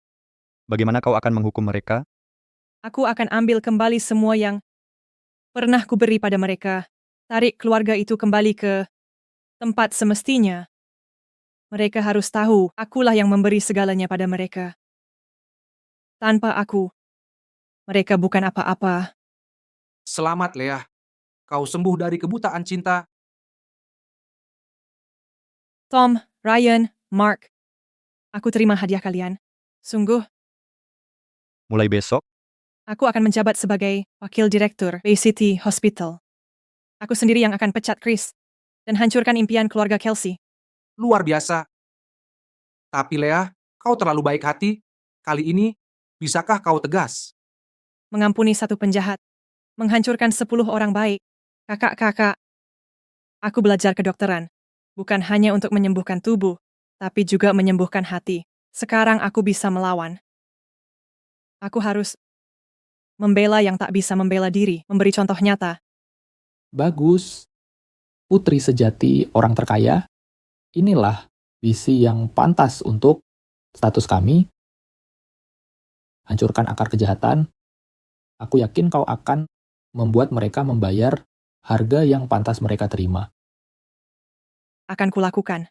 Bagaimana kau akan menghukum mereka? Aku akan ambil kembali semua yang pernah kuberi pada mereka. Tarik keluarga itu kembali ke tempat semestinya. Mereka harus tahu, akulah yang memberi segalanya pada mereka. Tanpa aku, mereka bukan apa-apa. Selamat, Leah. Kau sembuh dari kebutaan cinta. Tom, Ryan, Mark. Aku terima hadiah kalian. Sungguh, Mulai besok, aku akan menjabat sebagai wakil direktur Bay City Hospital. Aku sendiri yang akan pecat Chris dan hancurkan impian keluarga Kelsey. Luar biasa. Tapi Leah, kau terlalu baik hati. Kali ini, bisakah kau tegas? Mengampuni satu penjahat. Menghancurkan 10 orang baik. Kakak-kakak. Aku belajar kedokteran. Bukan hanya untuk menyembuhkan tubuh, tapi juga menyembuhkan hati. Sekarang aku bisa melawan. Aku harus Membela yang tak bisa membela diri, memberi contoh nyata. Bagus. Putri sejati orang terkaya, inilah visi yang pantas untuk status kami. Hancurkan akar kejahatan. Aku yakin kau akan membuat mereka membayar harga yang pantas mereka terima. Akan kulakukan.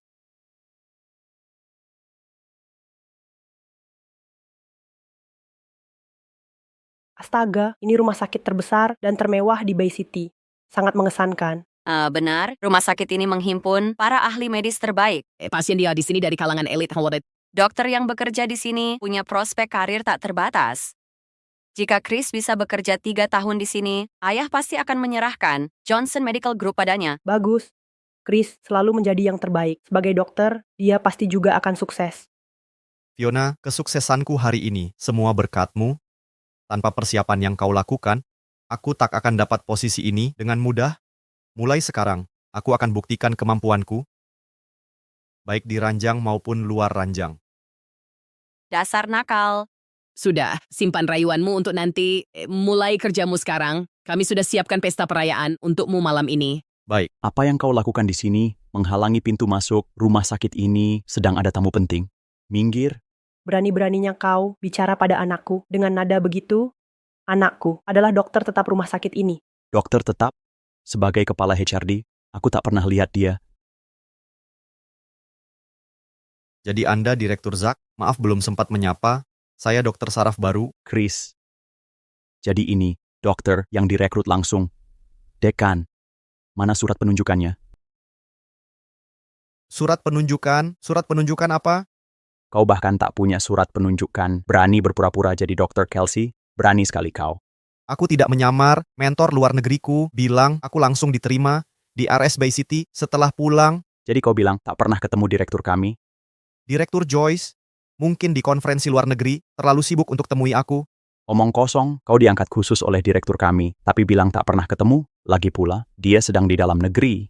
Astaga, ini rumah sakit terbesar dan termewah di Bay City. Sangat mengesankan. Benar, rumah sakit ini menghimpun para ahli medis terbaik. Pasien dia di sini dari kalangan elit Howard. Dokter yang bekerja di sini punya prospek karir tak terbatas. Jika Chris bisa bekerja 3 tahun di sini, ayah pasti akan menyerahkan Johnson Medical Group padanya. Bagus. Chris selalu menjadi yang terbaik. Sebagai dokter, dia pasti juga akan sukses. Fiona, kesuksesanku hari ini semua berkatmu. Tanpa persiapan yang kau lakukan, aku tak akan dapat posisi ini dengan mudah. Mulai sekarang, aku akan buktikan kemampuanku, baik di ranjang maupun luar ranjang. Dasar nakal. Sudah, simpan rayuanmu untuk nanti. Mulai kerjamu sekarang. Kami sudah siapkan pesta perayaan untukmu malam ini. Baik, Apa yang kau lakukan di sini? Menghalangi pintu masuk rumah sakit ini sedang ada tamu penting. Minggir. Berani-beraninya kau bicara pada anakku dengan nada begitu? Anakku adalah dokter tetap rumah sakit ini. Dokter tetap, sebagai kepala HRD, aku tak pernah lihat dia. jadi Anda Direktur Zack, maaf belum sempat menyapa, saya dokter saraf baru. Chris. Jadi ini, dokter yang direkrut langsung. Dekan. Mana surat penunjukannya? Surat penunjukan apa? Kau bahkan tak punya surat penunjukan. Berani berpura-pura jadi dokter Kelsey? Berani sekali kau. Aku tidak menyamar, mentor luar negeriku bilang aku langsung diterima di RS Bay City setelah pulang. Jadi kau bilang tak pernah ketemu direktur kami? Direktur Joyce, mungkin di konferensi luar negeri, terlalu sibuk untuk temui aku. Omong kosong, kau diangkat khusus oleh direktur kami, tapi bilang tak pernah ketemu. Lagi pula, dia sedang di dalam negeri.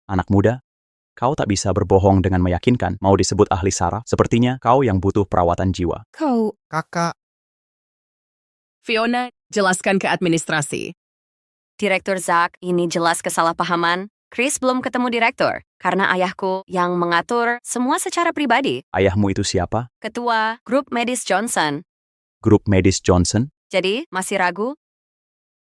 Anak muda, kau tak bisa berbohong dengan meyakinkan mau disebut ahli saraf. Sepertinya kau yang butuh perawatan jiwa. Kau, Kakak, Fiona, jelaskan ke administrasi. Direktur Zack, ini jelas kesalahpahaman. Chris belum ketemu direktur, karena ayahku yang mengatur semua secara pribadi. Ayahmu itu siapa? Ketua Grup Medis Johnson. Grup Medis Johnson? Jadi, masih ragu?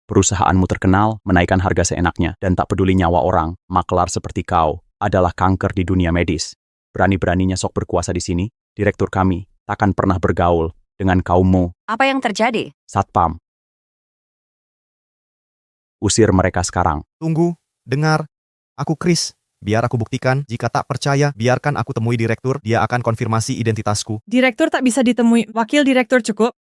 Perusahaanmu terkenal menaikkan harga seenaknya dan tak peduli nyawa orang. Maklar seperti kau adalah kanker di dunia medis. Berani-beraninya sok berkuasa di sini, direktur kami takkan pernah bergaul dengan kaummu. Apa yang terjadi? Satpam. Usir mereka sekarang. tunggu, dengar. Aku Chris. Biar aku buktikan, jika tak percaya, biarkan aku temui direktur, dia akan konfirmasi identitasku. Direktur tak bisa ditemui, wakil direktur cukup.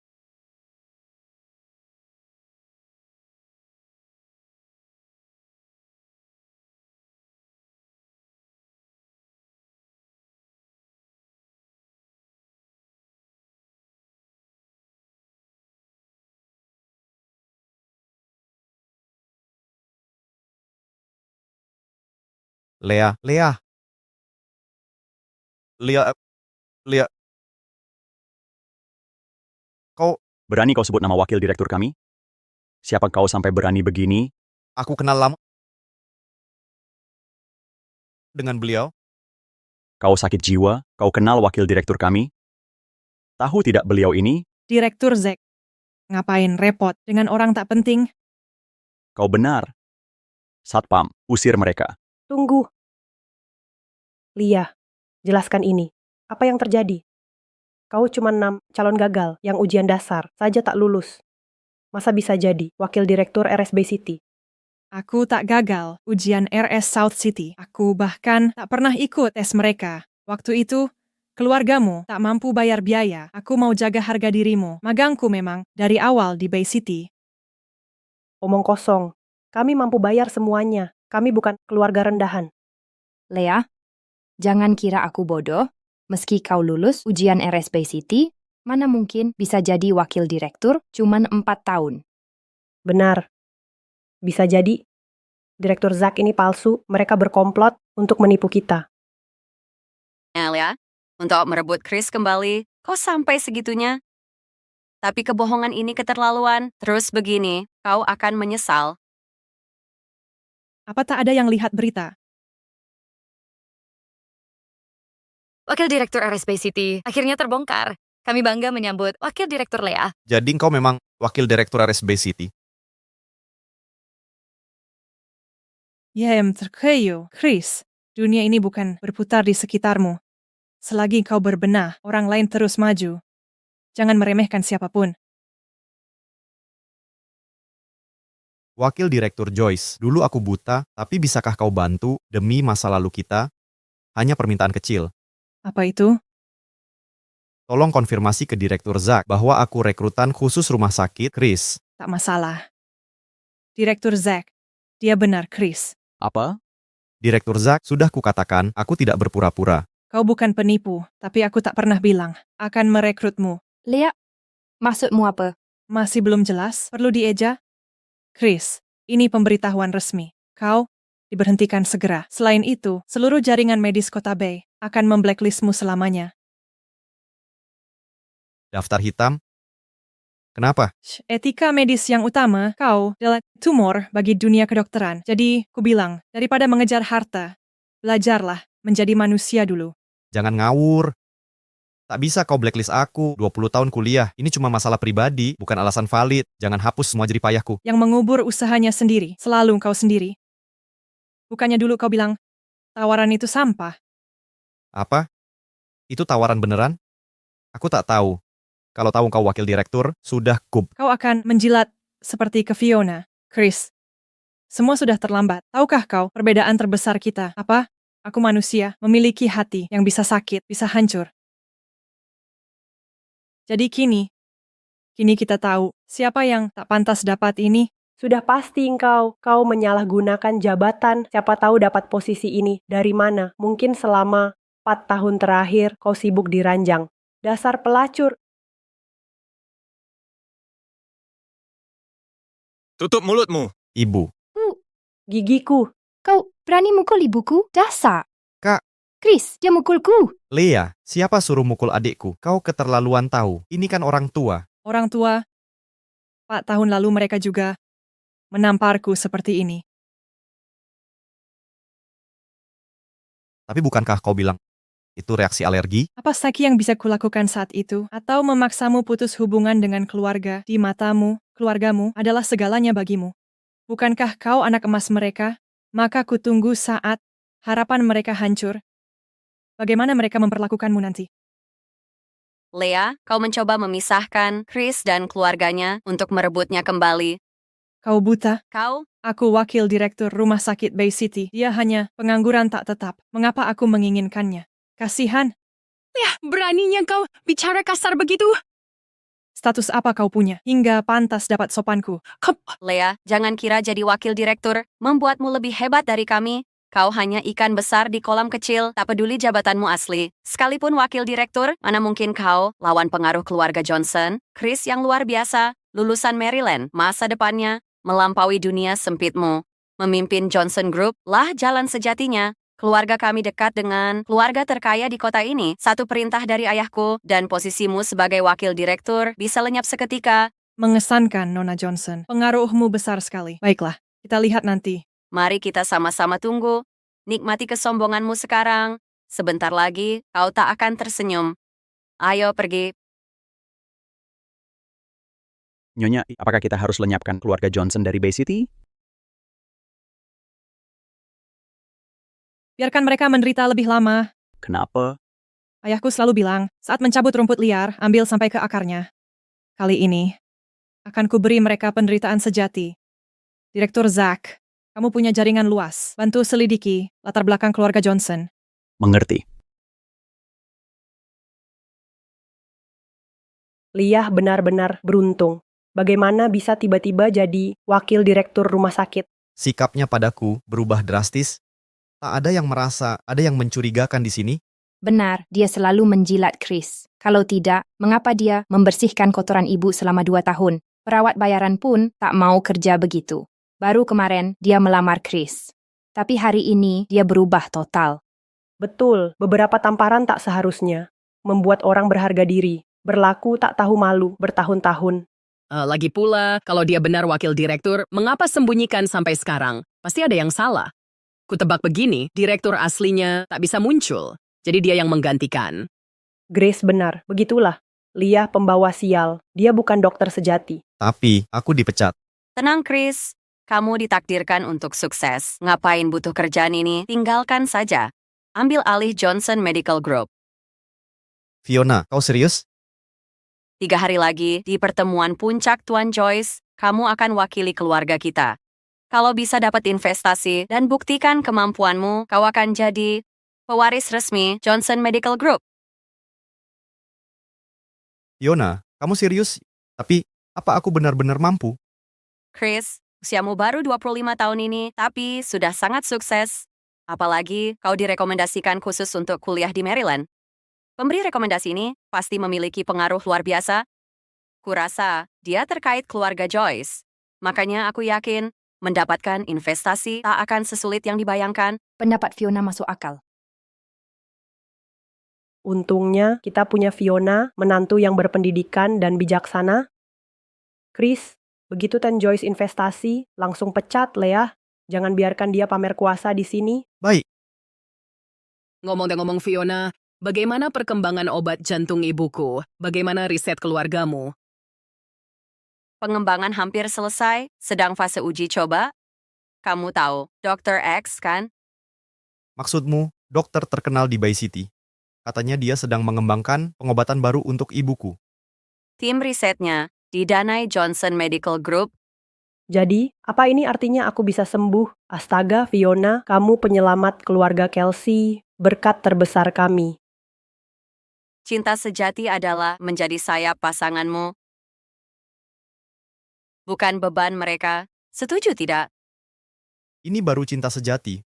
Lea. Kau, Berani kau sebut nama wakil direktur kami? Siapa kau sampai berani begini? aku kenal lama dengan beliau. Kau sakit jiwa? Kau kenal wakil direktur kami? Tahu tidak beliau ini? Direktur Zack. Ngapain repot dengan orang tak penting? Kau benar. Satpam, usir mereka. Tunggu. Lia, jelaskan ini. Apa yang terjadi? Kau cuma 6 calon gagal yang ujian dasar saja tak lulus. Masa bisa jadi wakil direktur RS Bay City? Aku tak gagal ujian RS South City. Aku bahkan tak pernah ikut tes mereka. Waktu itu, keluargamu tak mampu bayar biaya. Aku mau jaga harga dirimu. Magangku memang dari awal di Bay City. Omong kosong. Kami mampu bayar semuanya. Kami bukan keluarga rendahan. Lea, jangan kira aku bodoh. Meski kau lulus ujian RS Bay City, mana mungkin bisa jadi wakil direktur cuman 4 tahun. Benar. Bisa jadi. Direktur Zack ini palsu. Mereka berkomplot untuk menipu kita. Elia, untuk merebut Chris kembali, kok sampai segitunya? Tapi kebohongan ini keterlaluan. Terus begini, kau akan menyesal. Apa tak ada yang lihat berita? Wakil Direktur RSB City akhirnya terbongkar. Kami bangga menyambut Wakil Direktur Lea. Jadi engkau memang wakil direktur RSB City. Terkeyo, Chris. Dunia ini bukan berputar di sekitarmu. Selagi kau berbenah, orang lain terus maju. Jangan meremehkan siapapun. Wakil Direktur Joyce, dulu aku buta, tapi bisakah kau bantu demi masa lalu kita? Hanya permintaan kecil. Apa itu? Tolong konfirmasi ke Direktur Zack bahwa aku rekrutan khusus rumah sakit, Chris. Tak masalah. Direktur Zack. Dia benar, Chris. Apa? Direktur Zack, sudah kukatakan, aku tidak berpura-pura. Kau bukan penipu, tapi aku tak pernah bilang akan merekrutmu. Lea, maksudmu apa? Masih belum jelas? Perlu dieja? Chris, ini pemberitahuan resmi. Kau diberhentikan segera. Selain itu, seluruh jaringan medis Kota Bay akan memblacklistmu selamanya. Daftar hitam? Kenapa? Etika medis yang utama, kau adalah tumor bagi dunia kedokteran. Jadi, kubilang, daripada mengejar harta, belajarlah menjadi manusia dulu. Jangan ngawur. Tak bisa kau blacklist aku, 20 tahun kuliah. Ini cuma masalah pribadi, bukan alasan valid. Jangan hapus semua jeripayahku. Yang mengubur usahanya sendiri, selalu kau sendiri. Bukannya dulu kau bilang, tawaran itu sampah. Apa? Itu tawaran beneran? Aku tak tahu. Kalau tahu kau wakil direktur, sudah kup. Kau akan menjilat seperti ke Fiona, Chris. Semua sudah terlambat. Tahukah kau perbedaan terbesar kita? Apa? Aku manusia, memiliki hati yang bisa sakit, bisa hancur. Jadi kini kita tahu siapa yang tak pantas dapat ini. Sudah pasti kau menyalahgunakan jabatan. Siapa tahu dapat posisi ini dari mana? Mungkin selama 4 tahun terakhir kau sibuk di ranjang. Dasar pelacur. Tutup mulutmu. Ibu. Gigiku. Kau berani mukul ibuku? Dasar. Kak. Chris, dia mukulku. Lea, siapa suruh mukul adikku? Kau keterlaluan tahu. Ini kan orang tua. Orang tua, 4 tahun lalu mereka juga menamparku seperti ini. Tapi bukankah kau bilang itu reaksi alergi? Apa saja yang bisa kulakukan saat itu? Atau memaksamu putus hubungan dengan keluarga? Di matamu, keluargamu adalah segalanya bagimu. Bukankah kau anak emas mereka? Maka kutunggu saat harapan mereka hancur. Bagaimana mereka memperlakukanmu nanti? Lea, kau mencoba memisahkan Chris dan keluarganya untuk merebutnya kembali. Kau buta? Kau? Aku wakil direktur rumah sakit Bay City. Dia hanya pengangguran tak tetap. Mengapa aku menginginkannya? Kasihan. Lea, beraninya kau bicara kasar begitu? Status apa kau punya hingga pantas dapat sopanku? Lea, jangan kira jadi wakil direktur membuatmu lebih hebat dari kami. Kau hanya ikan besar di kolam kecil, tak peduli jabatanmu asli. Sekalipun wakil direktur, mana mungkin kau lawan pengaruh keluarga Johnson, Chris yang luar biasa, lulusan Maryland, masa depannya melampaui dunia sempitmu. Memimpin Johnson Group lah jalan sejatinya. Keluarga kami dekat dengan keluarga terkaya di kota ini. Satu perintah dari ayahku dan posisimu sebagai wakil direktur bisa lenyap seketika. Mengesankan, Nona Johnson. Pengaruhmu besar sekali. Baiklah, kita lihat nanti. Mari kita sama-sama tunggu. Nikmati kesombonganmu sekarang. Sebentar lagi, kau tak akan tersenyum. Ayo pergi. Nyonya, apakah kita harus lenyapkan keluarga Johnson dari Bay City? Biarkan mereka menderita lebih lama. Kenapa? Ayahku selalu bilang, saat mencabut rumput liar, ambil sampai ke akarnya. Kali ini, akan kuberi mereka penderitaan sejati. Direktur Zack, kamu punya jaringan luas. Bantu selidiki latar belakang keluarga Johnson. Mengerti. Lea benar-benar beruntung. Bagaimana bisa tiba-tiba jadi wakil direktur rumah sakit? Sikapnya padaku berubah drastis. Tak ada yang merasa, ada yang mencurigakan di sini. Benar, dia selalu menjilat Chris. Kalau tidak, mengapa dia membersihkan kotoran ibu selama 2 tahun? Perawat bayaran pun tak mau kerja begitu. Baru kemarin, dia melamar Chris. Tapi hari ini, dia berubah total. Betul, beberapa tamparan tak seharusnya membuat orang berharga diri. Berlaku tak tahu malu bertahun-tahun. Lagi pula, kalau dia benar wakil direktur, mengapa sembunyikan sampai sekarang? Pasti ada yang salah. Kutebak begini, direktur aslinya tak bisa muncul. Jadi dia yang menggantikan. Grace benar, begitulah. Lia pembawa sial, dia bukan dokter sejati. Tapi, aku dipecat. Tenang, Chris. Kamu ditakdirkan untuk sukses. Ngapain butuh kerjaan ini? Tinggalkan saja. Ambil alih Johnson Medical Group. Fiona, kau serius? 3 hari lagi, di pertemuan puncak Tuan Joyce, kamu akan wakili keluarga kita. Kalau bisa dapat investasi dan buktikan kemampuanmu, kau akan jadi pewaris resmi Johnson Medical Group. Fiona, kamu serius? Tapi, apa aku benar-benar mampu? Chris, usiamu baru 25 tahun ini, tapi sudah sangat sukses. Apalagi kau direkomendasikan khusus untuk kuliah di Maryland. Pemberi rekomendasi ini pasti memiliki pengaruh luar biasa. Kurasa dia terkait keluarga Joyce. Makanya aku yakin mendapatkan investasi tak akan sesulit yang dibayangkan. Pendapat Fiona masuk akal. Untungnya kita punya Fiona, menantu yang berpendidikan dan bijaksana. Chris, begitu Tan Joyce investasi, langsung pecat, Lea. Jangan biarkan dia pamer kuasa di sini. Baik. Ngomong-ngomong Fiona, bagaimana perkembangan obat jantung ibuku? Bagaimana riset keluargamu? Pengembangan hampir selesai, sedang fase uji coba. Kamu tahu, Dr. X kan? Maksudmu, dokter terkenal di Bay City. Katanya dia sedang mengembangkan pengobatan baru untuk ibuku. Tim risetnya didanai Johnson Medical Group. Jadi, apa ini artinya aku bisa sembuh? Astaga, Fiona, kamu penyelamat keluarga Kelsey, berkat terbesar kami. Cinta sejati adalah menjadi sayap pasanganmu, bukan beban mereka. Setuju tidak? Ini baru cinta sejati.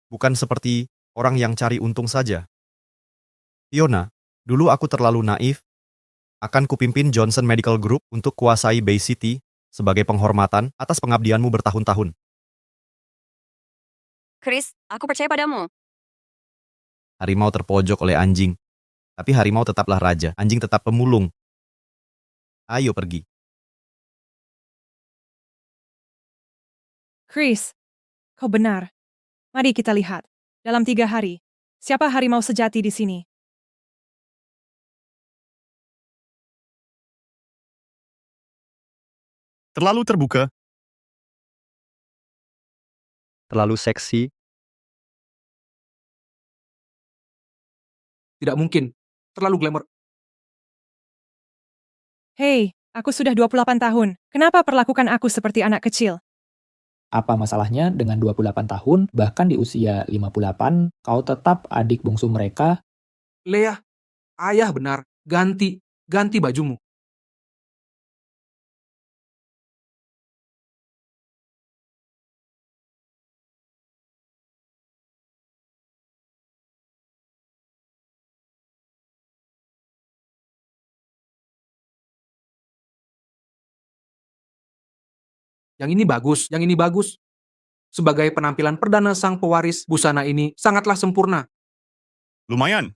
Bukan seperti orang yang cari untung saja. Fiona, dulu aku terlalu naif. Akan kupimpin Johnson Medical Group untuk kuasai Bay City sebagai penghormatan atas pengabdianmu bertahun-tahun. Chris, aku percaya padamu. Harimau terpojok oleh anjing. Tapi harimau tetaplah raja, anjing tetap pemulung. Ayo pergi. Chris, kau benar. Mari kita lihat. Dalam 3 hari, siapa harimau sejati di sini? Terlalu terbuka. Terlalu seksi. Tidak mungkin. Terlalu glamor. Hei, aku sudah 28 tahun. Kenapa perlakukan aku seperti anak kecil? Apa masalahnya dengan 28 tahun, bahkan di usia 58, kau tetap adik bungsu mereka? Lea, ayah benar. Ganti bajumu. Yang ini bagus. Sebagai penampilan perdana sang pewaris, busana ini sangatlah sempurna. Lumayan.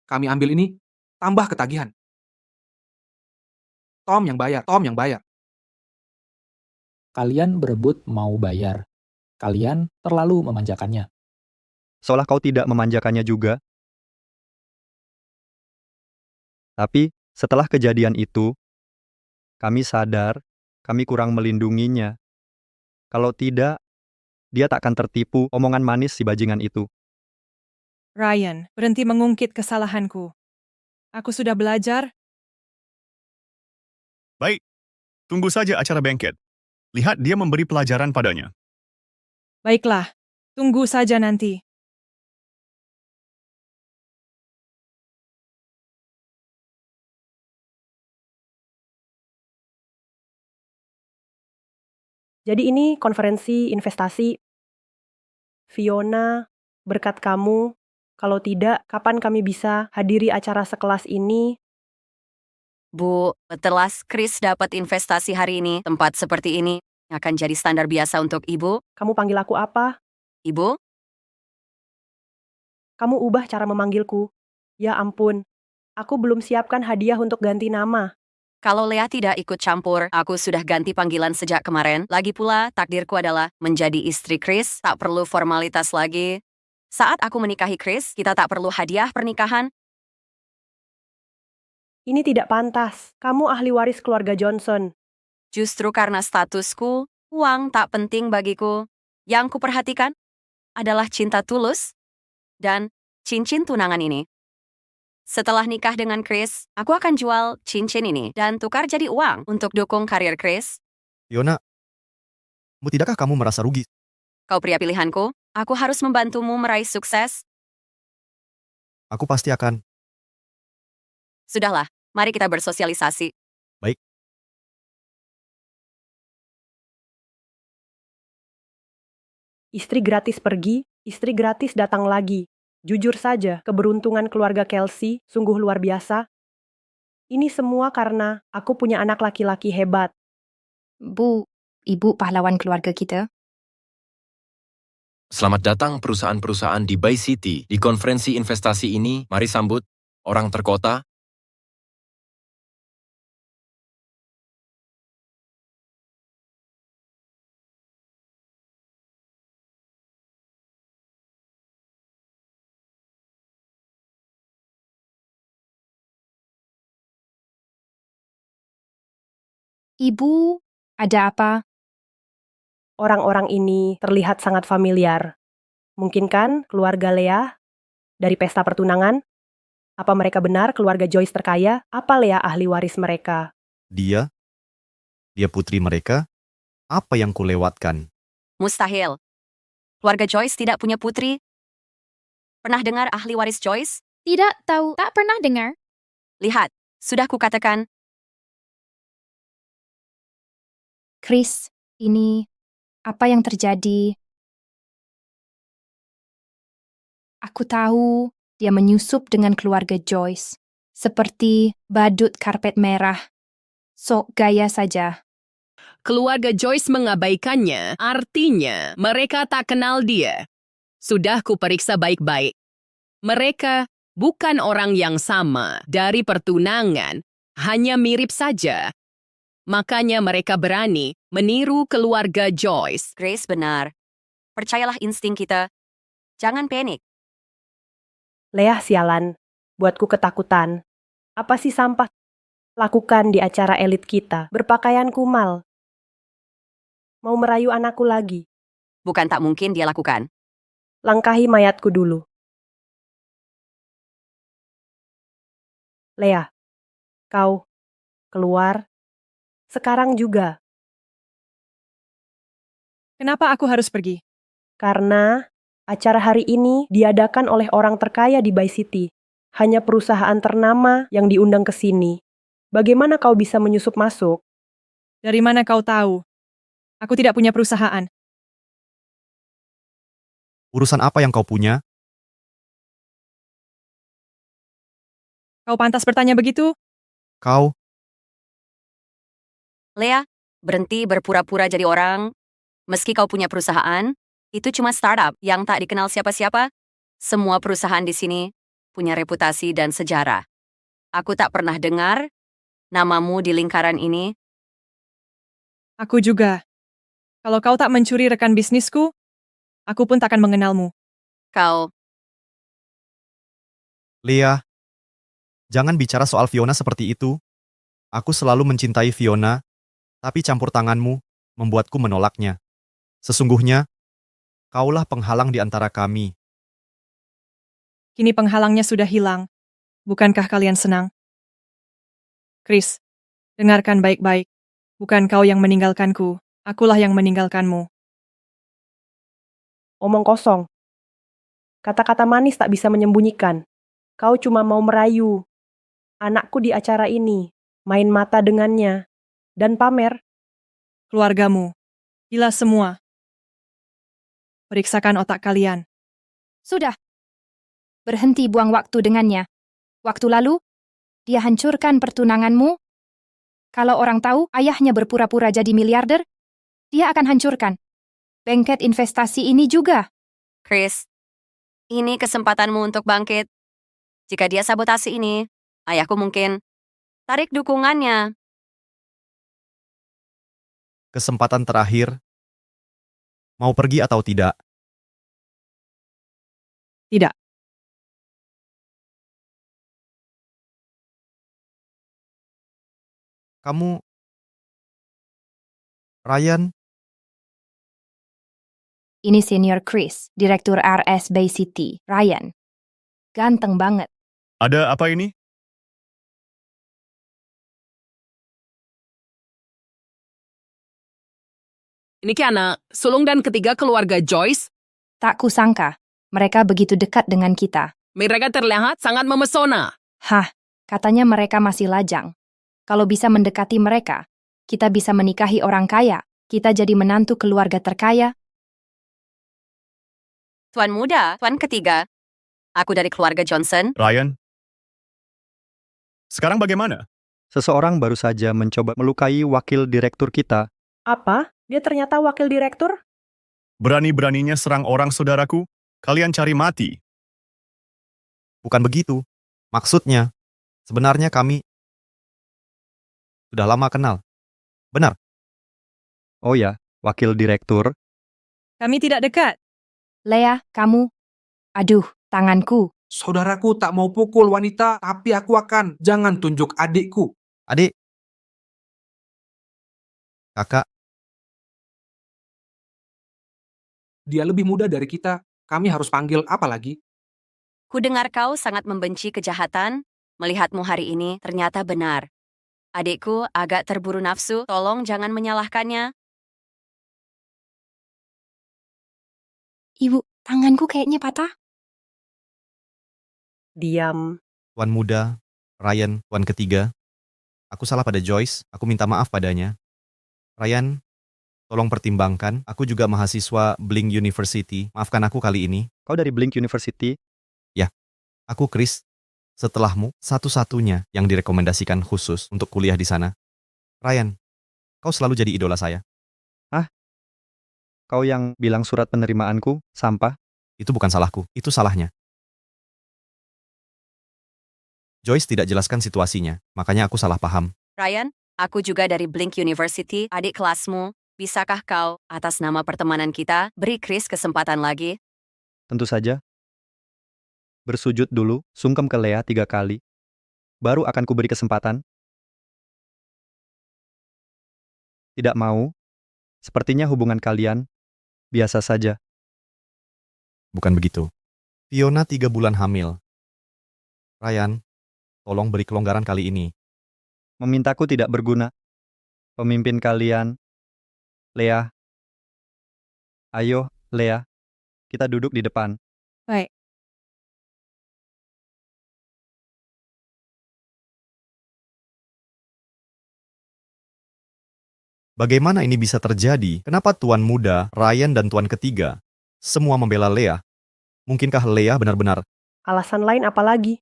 Kami ambil ini, tambah ketagihan. Tom yang bayar. Kalian berebut mau bayar. Kalian terlalu memanjakannya. Seolah kau tidak memanjakannya juga. Tapi, setelah kejadian itu, kami sadar kami kurang melindunginya. Kalau tidak, dia tak akan tertipu omongan manis si bajingan itu. Ryan, berhenti mengungkit kesalahanku. Aku sudah belajar. Baik. Tunggu saja acara bengket. Lihat dia memberi pelajaran padanya. Baiklah, tunggu saja nanti. Jadi ini konferensi investasi. Fiona, berkat kamu, kalau tidak, kapan kami bisa hadiri acara sekelas ini? Bu, setelah Chris dapat investasi hari ini, tempat seperti ini akan jadi standar biasa untuk ibu. Kamu panggil aku apa? Ibu? Kamu ubah cara memanggilku. Ya ampun, aku belum siapkan hadiah untuk ganti nama. Kalau Leah tidak ikut campur, aku sudah ganti panggilan sejak kemarin. Lagi pula, takdirku adalah menjadi istri Chris, tak perlu formalitas lagi. Saat aku menikahi Chris, kita tak perlu hadiah pernikahan. Ini tidak pantas. Kamu ahli waris keluarga Johnson. Justru karena statusku, uang tak penting bagiku. Yang kuperhatikan adalah cinta tulus dan cincin tunangan ini. Setelah nikah dengan Chris, aku akan jual cincin ini dan tukar jadi uang untuk dukung karir Chris. Fiona, tidakkah kamu merasa rugi? Kau pria pilihanku, aku harus membantumu meraih sukses. Aku pasti akan. Sudahlah, mari kita bersosialisasi. Baik. Istri gratis pergi, istri gratis datang lagi. Jujur saja, keberuntungan keluarga Kelsey sungguh luar biasa. Ini semua karena aku punya anak laki-laki hebat. Bu, ibu pahlawan keluarga kita. Selamat datang perusahaan-perusahaan di Bay City. Di konferensi investasi ini, mari sambut orang terkota, Ibu, ada apa? Orang-orang ini terlihat sangat familiar. Mungkin kan keluarga Leah dari pesta pertunangan? Apa mereka benar keluarga Joyce terkaya? Apa Leah ahli waris mereka? Dia putri mereka. Apa yang kulewatkan? Mustahil. Keluarga Joyce tidak punya putri. Pernah dengar ahli waris Joyce? Tidak tahu, tak pernah dengar. Lihat, sudah kukatakan. Chris, ini apa yang terjadi? Aku tahu dia menyusup dengan keluarga Joyce, seperti badut karpet merah. Sok gaya saja. Keluarga Joyce mengabaikannya, artinya mereka tak kenal dia. Sudah kuperiksa baik-baik. Mereka bukan orang yang sama dari pertunangan, hanya mirip saja. Makanya mereka berani meniru keluarga Joyce. Grace benar. Percayalah insting kita. Jangan panik. Leah sialan, buatku ketakutan. Apa sih sampah lakukan di acara elit kita? Berpakaian kumal. Mau merayu anakku lagi. Bukan tak mungkin dia lakukan. Langkahi mayatku dulu. Leah, kau keluar. Sekarang juga. Kenapa aku harus pergi? Karena acara hari ini diadakan oleh orang terkaya di Bay City. Hanya perusahaan ternama yang diundang ke sini. Bagaimana kau bisa menyusup masuk? Dari mana kau tahu? Aku tidak punya perusahaan. Urusan apa yang kau punya? Kau pantas bertanya begitu? Kau, Leah, berhenti berpura-pura jadi orang. Meski kau punya perusahaan, itu cuma startup yang tak dikenal siapa-siapa. Semua perusahaan di sini punya reputasi dan sejarah. Aku tak pernah dengar namamu di lingkaran ini. Aku juga. Kalau kau tak mencuri rekan bisnisku, aku pun takkan mengenalmu. Kau, Leah, jangan bicara soal Fiona seperti itu. Aku selalu mencintai Fiona, tapi campur tanganmu membuatku menolaknya. Sesungguhnya, kaulah penghalang di antara kami. Kini penghalangnya sudah hilang. Bukankah kalian senang? Chris, dengarkan baik-baik. Bukan kau yang meninggalkanku, akulah yang meninggalkanmu. Omong kosong. Kata-kata manis tak bisa menyembunyikan. Kau cuma mau merayu. Anakku di acara ini, main mata dengannya, dan pamer. Keluargamu, gila semua. Periksakan otak kalian. Sudah. Berhenti buang waktu dengannya. Waktu lalu, dia hancurkan pertunanganmu. Kalau orang tahu ayahnya berpura-pura jadi miliarder, dia akan hancurkan bengket investasi ini juga. Chris, ini kesempatanmu untuk bangkit. Jika dia sabotase ini, ayahku mungkin tarik dukungannya. Kesempatan terakhir. Mau pergi atau tidak? Tidak. Kamu... Ryan, Ini Senior Chris, Direktur RS Bay City, Ryan. Ganteng banget. Ada apa ini? Ini Kiana, sulung dan ketiga keluarga Joyce. Tak kusangka, mereka begitu dekat dengan kita. Mereka terlihat sangat memesona. Hah, katanya mereka masih lajang. Kalau bisa mendekati mereka, kita bisa menikahi orang kaya. Kita jadi menantu keluarga terkaya. Tuan muda, tuan ketiga. Aku dari keluarga Johnson. Ryan? Sekarang bagaimana? Seseorang baru saja mencoba melukai wakil direktur kita. Apa? Dia ternyata wakil direktur? Berani-beraninya serang orang saudaraku? Kalian cari mati. bukan begitu. Maksudnya, sebenarnya kami sudah lama kenal. Benar? Oh ya, wakil direktur. Kami tidak dekat. Lea, kamu... Aduh, tanganku. Saudaraku tak mau pukul wanita, tapi aku akan. Jangan tunjuk adikku. Adik. Kakak. Dia lebih muda dari kita. Kami harus panggil apa lagi? Ku dengar kau sangat membenci kejahatan. Melihatmu hari ini ternyata benar. Adikku agak terburu nafsu, tolong jangan menyalahkannya. Ibu, tanganku kayaknya patah. Diam. Tuan muda, Ryan, tuan ketiga. Aku salah pada Joyce, aku minta maaf padanya. Ryan, tolong pertimbangkan, aku juga mahasiswa Blink University. Maafkan aku kali ini. Kau dari Blink University? Ya, aku Chris. Setelahmu, satu-satunya yang direkomendasikan khusus untuk kuliah di sana. Ryan, kau selalu jadi idola saya. Ah? Kau yang bilang surat penerimaanku sampah? Itu bukan salahku, itu salahnya. Joyce tidak jelaskan situasinya, makanya aku salah paham. Ryan, aku juga dari Blink University, adik kelasmu. Bisakah kau, atas nama pertemanan kita, beri Chris kesempatan lagi? Tentu saja. Bersujud dulu, sungkem ke Lea 3 kali. Baru akan kuberi kesempatan. Tidak mau? Sepertinya hubungan kalian biasa saja. Bukan begitu. Fiona 3 bulan hamil. Ryan, tolong beri kelonggaran kali ini. Memintaku tidak berguna. Pemimpin kalian, Lea. Ayo, Lea. Kita duduk di depan. Baik. Bagaimana ini bisa terjadi? Kenapa tuan muda, Ryan dan tuan ketiga semua membela Lea? Mungkinkah Lea benar-benar... Alasan lain apa lagi?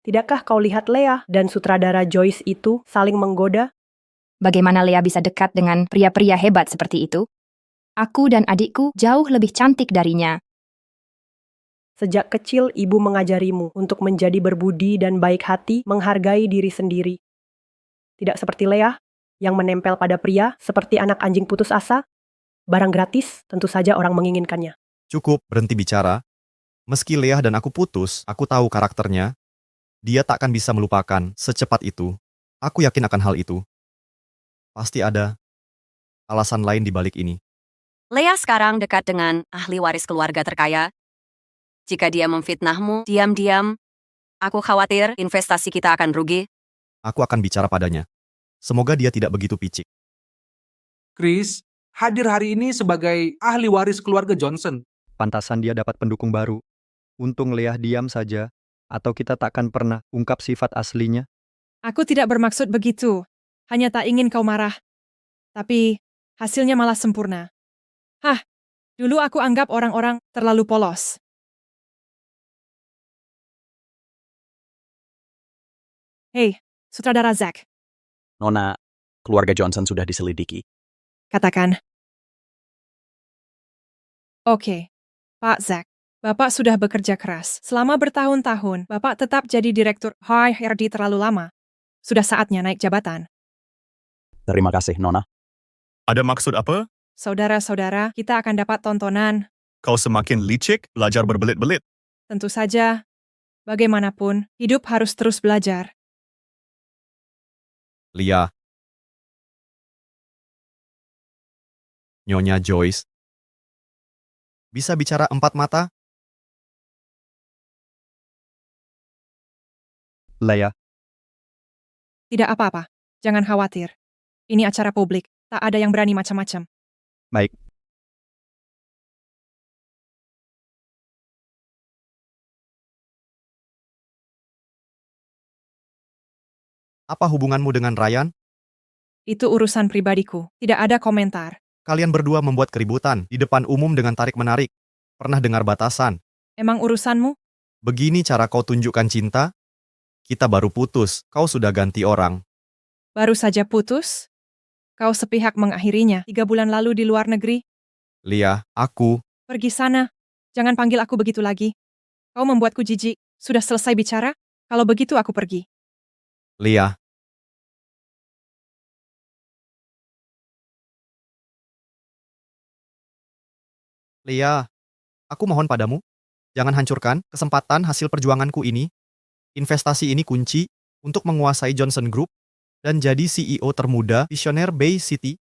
Tidakkah kau lihat Lea dan sutradara Joyce itu saling menggoda? Bagaimana Lea bisa dekat dengan pria-pria hebat seperti itu? Aku dan adikku jauh lebih cantik darinya. Sejak kecil ibu mengajarimu untuk menjadi berbudi dan baik hati, menghargai diri sendiri. Tidak seperti Lea, yang menempel pada pria seperti anak anjing putus asa. Barang gratis, tentu saja orang menginginkannya. Cukup, berhenti bicara. Meski Lea dan aku putus, aku tahu karakternya. Dia tak akan bisa melupakan secepat itu. Aku yakin akan hal itu. Pasti ada alasan lain di balik ini. Lea sekarang dekat dengan ahli waris keluarga terkaya. Jika dia memfitnahmu, diam-diam, aku khawatir investasi kita akan rugi. Aku akan bicara padanya. Semoga dia tidak begitu picik. Chris, hadir hari ini sebagai ahli waris keluarga Johnson. Pantasan dia dapat pendukung baru. Untung Lea diam saja, atau kita takkan pernah ungkap sifat aslinya. Aku tidak bermaksud begitu. Hanya tak ingin kau marah. Tapi hasilnya malah sempurna. Hah, dulu aku anggap orang-orang terlalu polos. Hei, sutradara Zack, Nona, keluarga Johnson sudah diselidiki. katakan. Oke, Pak Zack, Bapak sudah bekerja keras. Selama bertahun-tahun, Bapak tetap jadi direktur HRD terlalu lama. Sudah saatnya naik jabatan. Terima kasih, Nona. Ada maksud apa? Saudara-saudara, kita akan dapat tontonan. Kau semakin licik, belajar berbelit-belit. Tentu saja, bagaimanapun, hidup harus terus belajar. Lia. Nyonya Joyce. Bisa bicara empat mata? Leah, Tidak apa-apa, jangan khawatir. Ini acara publik, tak ada yang berani macam-macam. baik. Apa hubunganmu dengan Ryan? Itu urusan pribadiku, tidak ada komentar. Kalian berdua membuat keributan di depan umum dengan tarik-menarik. Pernah dengar batasan? Emang urusanmu? Begini cara kau tunjukkan cinta? Kita baru putus, kau sudah ganti orang. Baru saja putus? Kau sepihak mengakhirinya 3 bulan lalu di luar negeri? Lia, aku... Pergi sana. Jangan panggil aku begitu lagi. Kau membuatku jijik. Sudah selesai bicara? Kalau begitu aku pergi. Lia. Lia, aku mohon padamu, jangan hancurkan kesempatan hasil perjuanganku ini. Investasi ini kunci untuk menguasai Johnson Group dan jadi CEO termuda visioner Bay City.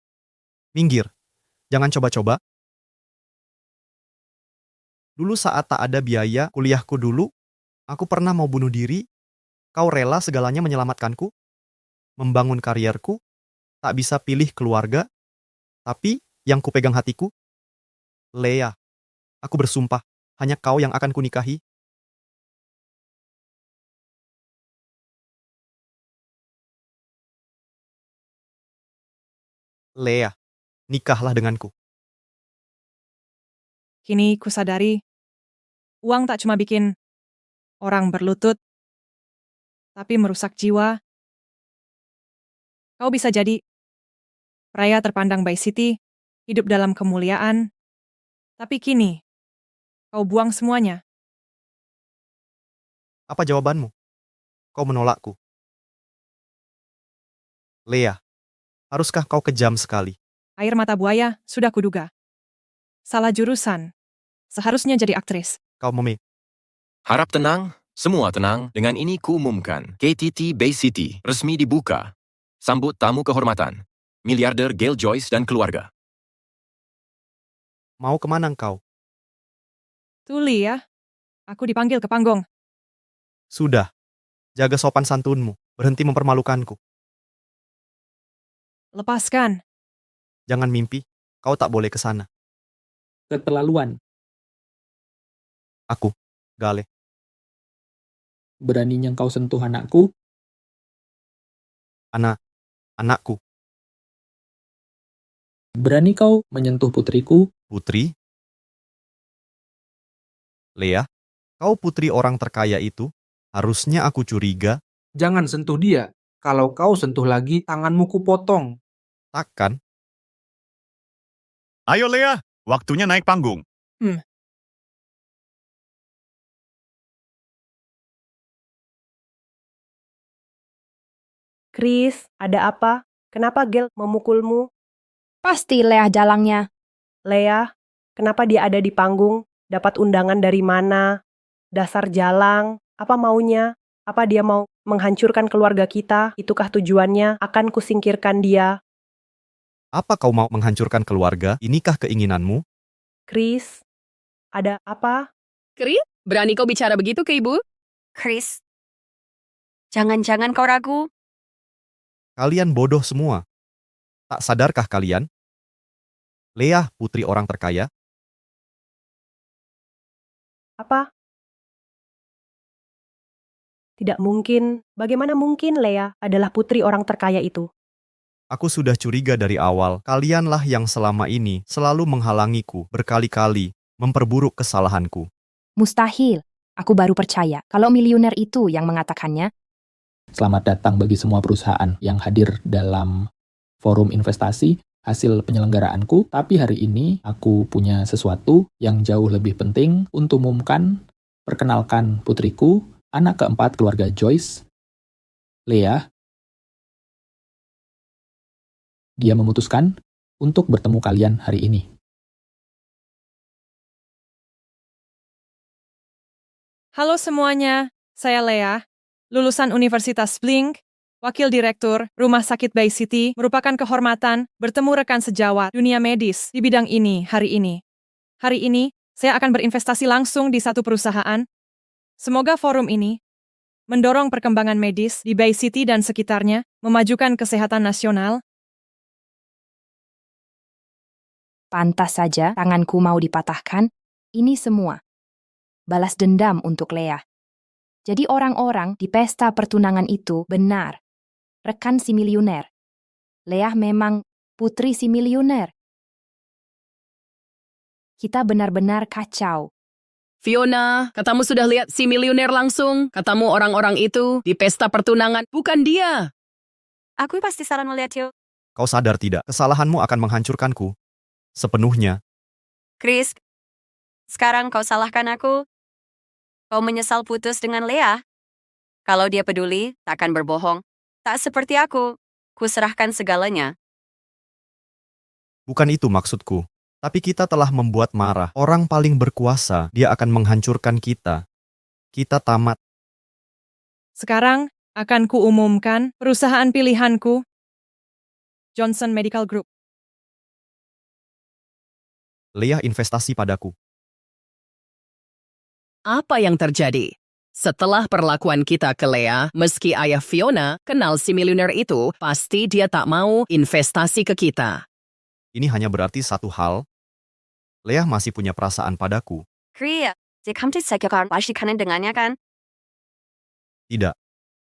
Minggir, jangan coba-coba. Dulu saat tak ada biaya kuliahku dulu, aku pernah mau bunuh diri. Kau rela segalanya menyelamatkanku, membangun karierku, tak bisa pilih keluarga, tapi yang kupegang hatiku, Leah, aku bersumpah, hanya kau yang akan kunikahi. Leah, nikahlah denganku. Kini kusadari, uang tak cuma bikin orang berlutut, tapi merusak jiwa. Kau bisa jadi pria terpandang Bay City, hidup dalam kemuliaan, tapi kini kau buang semuanya. Apa jawabanmu? Kau menolakku. Leah, haruskah kau kejam sekali? Air mata buaya, sudah kuduga. Salah jurusan. Seharusnya jadi aktris. Kau Harap tenang, semua tenang. Dengan ini kuumumkan, KTT Bay City resmi dibuka. Sambut tamu kehormatan, miliarder Gail Joyce dan keluarga. Mau kemana engkau? Tuli ya, aku dipanggil ke panggung. Sudah, jaga sopan santunmu, berhenti mempermalukanku. Lepaskan. Jangan mimpi, kau tak boleh ke sana. Keterlaluan. Aku, Gale. Beraninya kau sentuh anakku? Anakku. Berani kau menyentuh putriku? Putri? Leah, kau putri orang terkaya itu? Harusnya aku curiga. Jangan sentuh dia. Kalau kau sentuh lagi, tanganmu kupotong. Takkan? Ayo Leah, waktunya naik panggung. Chris, ada apa? Kenapa Gail memukulmu? Pasti Leah dalangnya. Leah, kenapa dia ada di panggung? Dapat undangan dari mana? Dasar jalang, apa maunya? Apa dia mau menghancurkan keluarga kita? Itukah tujuannya? Akan kusingkirkan dia. Apa kau mau menghancurkan keluarga? Inikah keinginanmu? Chris, ada apa? Chris, berani kau bicara begitu ke ibu? Chris, jangan-jangan kau ragu? Kalian bodoh semua. Tak sadarkah kalian? Leah, putri orang terkaya. Apa? Tidak mungkin. Bagaimana mungkin Leah adalah putri orang terkaya itu? Aku sudah curiga dari awal. Kalianlah yang selama ini selalu menghalangiku berkali-kali, memperburuk kesalahanku. Mustahil. Aku baru percaya kalau miliuner itu yang mengatakannya. Selamat datang bagi semua perusahaan yang hadir dalam forum investasi. hasil penyelenggaraanku, tapi hari ini aku punya sesuatu yang jauh lebih penting untuk umumkan. Perkenalkan putriku, anak keempat keluarga Joyce, Leah. Dia memutuskan untuk bertemu kalian hari ini. Halo semuanya, saya Leah, lulusan Universitas Blink, Wakil Direktur Rumah Sakit Bay City, merupakan kehormatan bertemu rekan sejawat dunia medis di bidang ini hari ini. Hari ini, saya akan berinvestasi langsung di satu perusahaan. Semoga forum ini mendorong perkembangan medis di Bay City dan sekitarnya, memajukan kesehatan nasional. Pantas saja tanganku mau dipatahkan. Ini semua balas dendam untuk Leah. Jadi orang-orang di pesta pertunangan itu benar. Rekan si miliuner. Leah memang putri si miliuner. Kita benar-benar kacau. Fiona, katamu sudah lihat si miliuner langsung? Katamu orang-orang itu di pesta pertunangan, bukan dia. Aku pasti salah melihat yo. Kau sadar tidak, kesalahanmu akan menghancurkanku sepenuhnya. Chris, sekarang kau salahkan aku. Kau menyesal putus dengan Leah. Kalau dia peduli, takkan berbohong. Tak seperti aku. Kuserahkan segalanya. Bukan itu maksudku. Tapi kita telah membuat marah orang paling berkuasa. Dia akan menghancurkan kita. Kita tamat. Sekarang akan kuumumkan perusahaan pilihanku, Johnson Medical Group. Leah investasi padaku. Apa yang terjadi? Setelah perlakuan kita ke Leah, meski ayah Fiona kenal si miliuner itu, pasti dia tak mau investasi ke kita. Ini hanya berarti satu hal. Leah masih punya perasaan padaku. Kriya, kamu tidak pasti kangen dengannya kan? Tidak.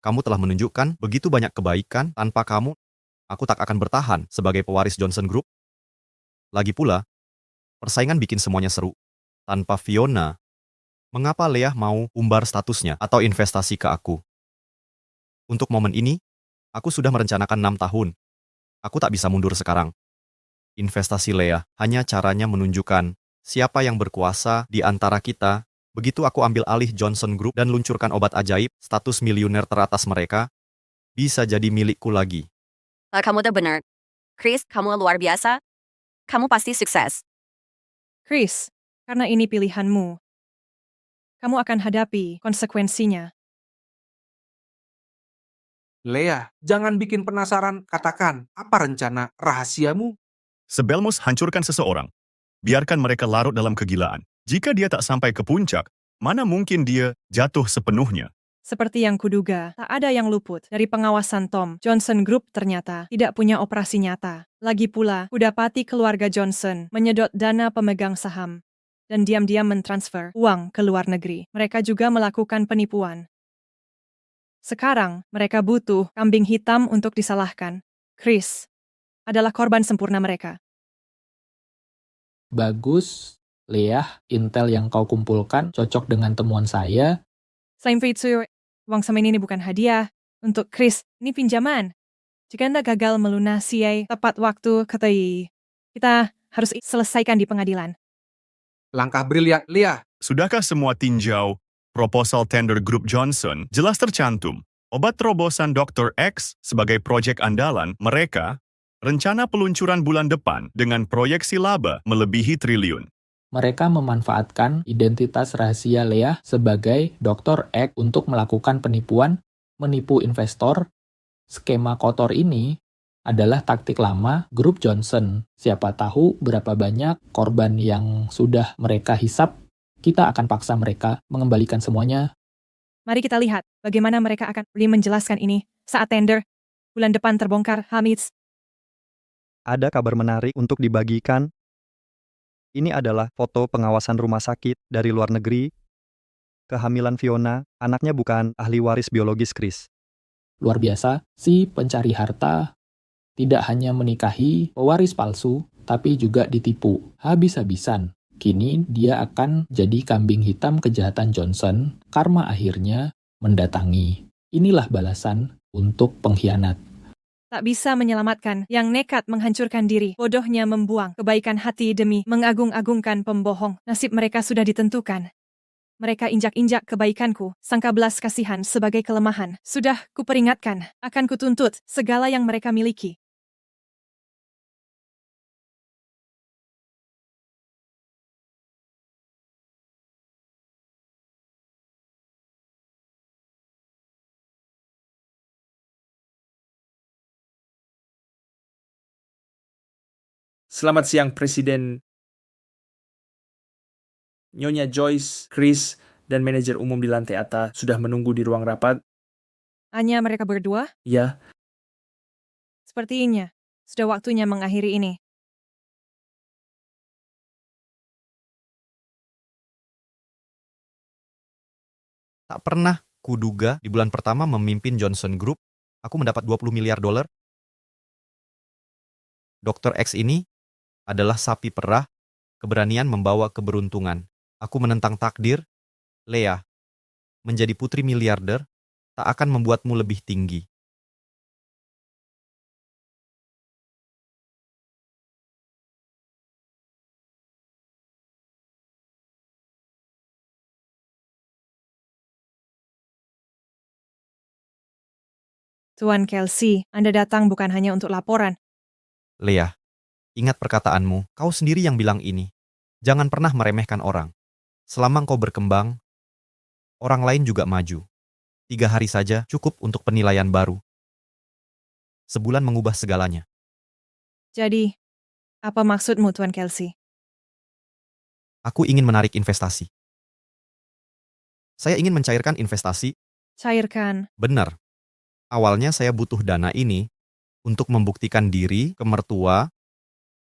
Kamu telah menunjukkan begitu banyak kebaikan. Tanpa kamu, aku tak akan bertahan sebagai pewaris Johnson Group. Lagi pula, persaingan bikin semuanya seru. Tanpa Fiona, mengapa Leah mau umbar statusnya atau investasi ke aku? Untuk momen ini, aku sudah merencanakan 6 tahun. Aku tak bisa mundur sekarang. Investasi Leah hanya caranya menunjukkan siapa yang berkuasa di antara kita. Begitu aku ambil alih Johnson Group dan luncurkan obat ajaib, status miliuner teratas mereka bisa jadi milikku lagi. Kamu tuh benar. Chris, kamu luar biasa. Kamu pasti sukses. Chris, karena ini pilihanmu, kamu akan hadapi konsekuensinya. Leah, jangan bikin penasaran. Katakan, apa rencana rahasiamu? Sebelmus hancurkan seseorang. Biarkan mereka larut dalam kegilaan. Jika dia tak sampai ke puncak, mana mungkin dia jatuh sepenuhnya? Seperti yang kuduga, tak ada yang luput dari pengawasan Tom. Johnson Group ternyata tidak punya operasi nyata. Lagi pula, kudapati keluarga Johnson menyedot dana pemegang saham dan diam-diam mentransfer uang ke luar negeri. Mereka juga melakukan penipuan. Sekarang, mereka butuh kambing hitam untuk disalahkan. Chris adalah korban sempurna mereka. Bagus, Leah, intel yang kau kumpulkan cocok dengan temuan saya. Selain itu, uang sama ini bukan hadiah. Untuk Chris, ini pinjaman. Jika Anda gagal melunasi tepat waktu, kita harus selesaikan di pengadilan. Langkah brilian, Leah. Sudahkah semua tinjau proposal tender grup Johnson? Jelas tercantum. Obat terobosan Dr. X sebagai proyek andalan mereka, rencana peluncuran bulan depan dengan proyeksi laba melebihi triliun. Mereka memanfaatkan identitas rahasia Leah sebagai Dr. X untuk melakukan penipuan, menipu investor. Skema kotor ini adalah taktik lama grup Johnson. Siapa tahu berapa banyak korban yang sudah mereka hisap, kita akan paksa mereka mengembalikan semuanya. Mari kita lihat bagaimana mereka akan menjelaskan ini saat tender bulan depan terbongkar. Hamid. Ada kabar menarik untuk dibagikan. Ini adalah foto pengawasan rumah sakit dari luar negeri. Kehamilan Fiona, anaknya bukan ahli waris biologis Chris. Luar biasa, si pencari harta tidak hanya menikahi pewaris palsu, tapi juga ditipu habis-habisan. Kini dia akan jadi kambing hitam kejahatan Johnson, karma akhirnya mendatangi. Inilah balasan untuk pengkhianat. Tak bisa menyelamatkan, yang nekat menghancurkan diri, bodohnya membuang kebaikan hati demi mengagung-agungkan pembohong. Nasib mereka sudah ditentukan. Mereka injak-injak kebaikanku, sangka belas kasihan sebagai kelemahan. Sudah kuperingatkan, akan kutuntut segala yang mereka miliki. Selamat siang, Presiden. Nyonya Joyce, Chris, dan manajer umum di lantai atas sudah menunggu di ruang rapat. Hanya mereka berdua? Ya, Sepertinya, sudah waktunya mengakhiri ini. Tak pernah kuduga di bulan pertama memimpin Johnson Group, aku mendapat 20 miliar dolar. Dr. X ini adalah sapi perah, keberanian membawa keberuntungan. Aku menentang takdir, Leah. Menjadi putri miliarder tak akan membuatmu lebih tinggi. Tuan Kelsey, Anda datang bukan hanya untuk laporan. Leah, ingat perkataanmu, kau sendiri yang bilang ini. Jangan pernah meremehkan orang. Selama kau berkembang, orang lain juga maju. 3 hari saja cukup untuk penilaian baru. Sebulan mengubah segalanya. Jadi, apa maksudmu, Tuan Kelsey? Aku ingin menarik investasi. Saya ingin mencairkan investasi. Cairkan. Benar. Awalnya saya butuh dana ini untuk membuktikan diri ke mertua.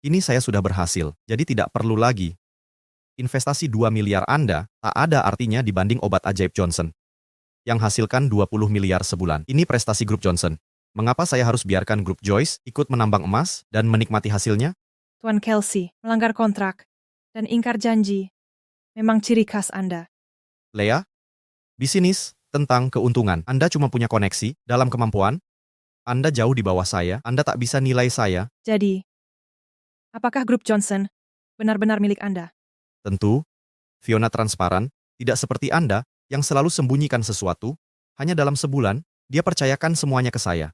Ini saya sudah berhasil, jadi tidak perlu lagi. Investasi 2 miliar Anda tak ada artinya dibanding obat ajaib Johnson yang hasilkan 20 miliar sebulan. Ini prestasi grup Johnson. Mengapa saya harus biarkan grup Joyce ikut menambang emas dan menikmati hasilnya? Tuan Kelsey, melanggar kontrak dan ingkar janji. Memang ciri khas Anda. Leah, bisnis tentang keuntungan. Anda cuma punya koneksi dalam kemampuan. Anda jauh di bawah saya. Anda tak bisa nilai saya. Jadi, apakah grup Johnson benar-benar milik Anda? Tentu, Fiona transparan, tidak seperti Anda yang selalu sembunyikan sesuatu. Hanya dalam sebulan, dia percayakan semuanya ke saya.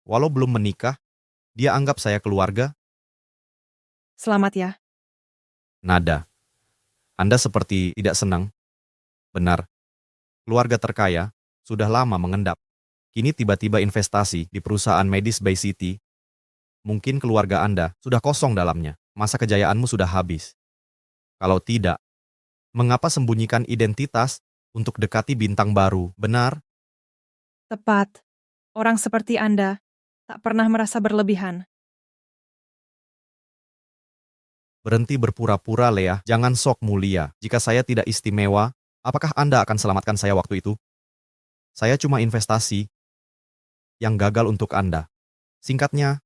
Walau belum menikah, dia anggap saya keluarga. Selamat ya. Nada. Anda seperti tidak senang. Benar. Keluarga terkaya sudah lama mengendap. Kini tiba-tiba investasi di perusahaan medis Bay City. Mungkin keluarga Anda sudah kosong dalamnya. Masa kejayaanmu sudah habis. Kalau tidak, mengapa sembunyikan identitas untuk dekati bintang baru? Benar? Tepat. Orang seperti Anda tak pernah merasa berlebihan. Berhenti berpura-pura, Leah. Jangan sok mulia. Jika saya tidak istimewa, apakah Anda akan selamatkan saya waktu itu? Saya cuma investasi yang gagal untuk Anda. Singkatnya,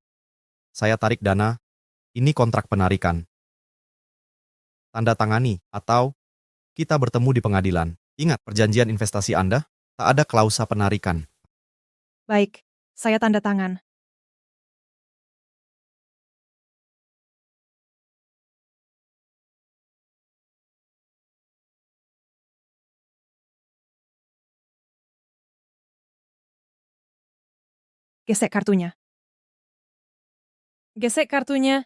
saya tarik dana. Ini kontrak penarikan. Tanda tangani, atau kita bertemu di pengadilan. Ingat, perjanjian investasi Anda tak ada klausa penarikan. Baik, saya tanda tangan. Gesek kartunya. Gesek kartunya.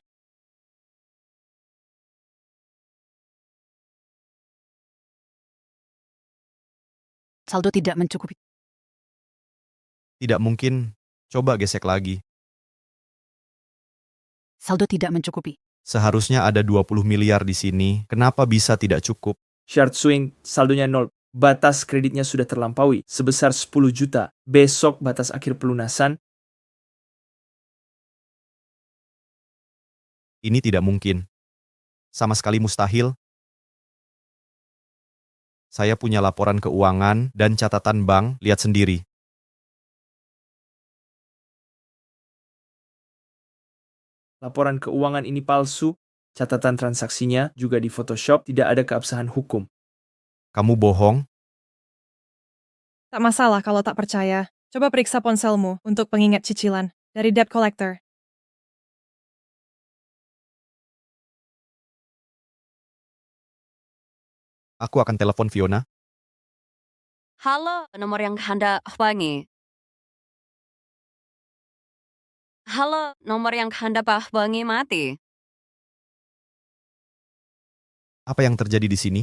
Saldo tidak mencukupi. Tidak mungkin. Coba gesek lagi. Saldo tidak mencukupi. Seharusnya ada 20 miliar di sini. Kenapa bisa tidak cukup? short swing, saldonya 0. Batas kreditnya sudah terlampaui, sebesar 10 juta. Besok batas akhir pelunasan. Ini tidak mungkin. Sama sekali mustahil. Saya punya laporan keuangan dan catatan bank, lihat sendiri. Laporan keuangan ini palsu, catatan transaksinya juga di Photoshop, tidak ada keabsahan hukum. Kamu bohong? Tak masalah kalau tak percaya. Coba periksa ponselmu untuk pengingat cicilan dari debt collector. Aku akan telepon Fiona. Halo, nomor yang Anda hubungi. Halo, nomor yang Anda hubungi mati. Apa yang terjadi di sini?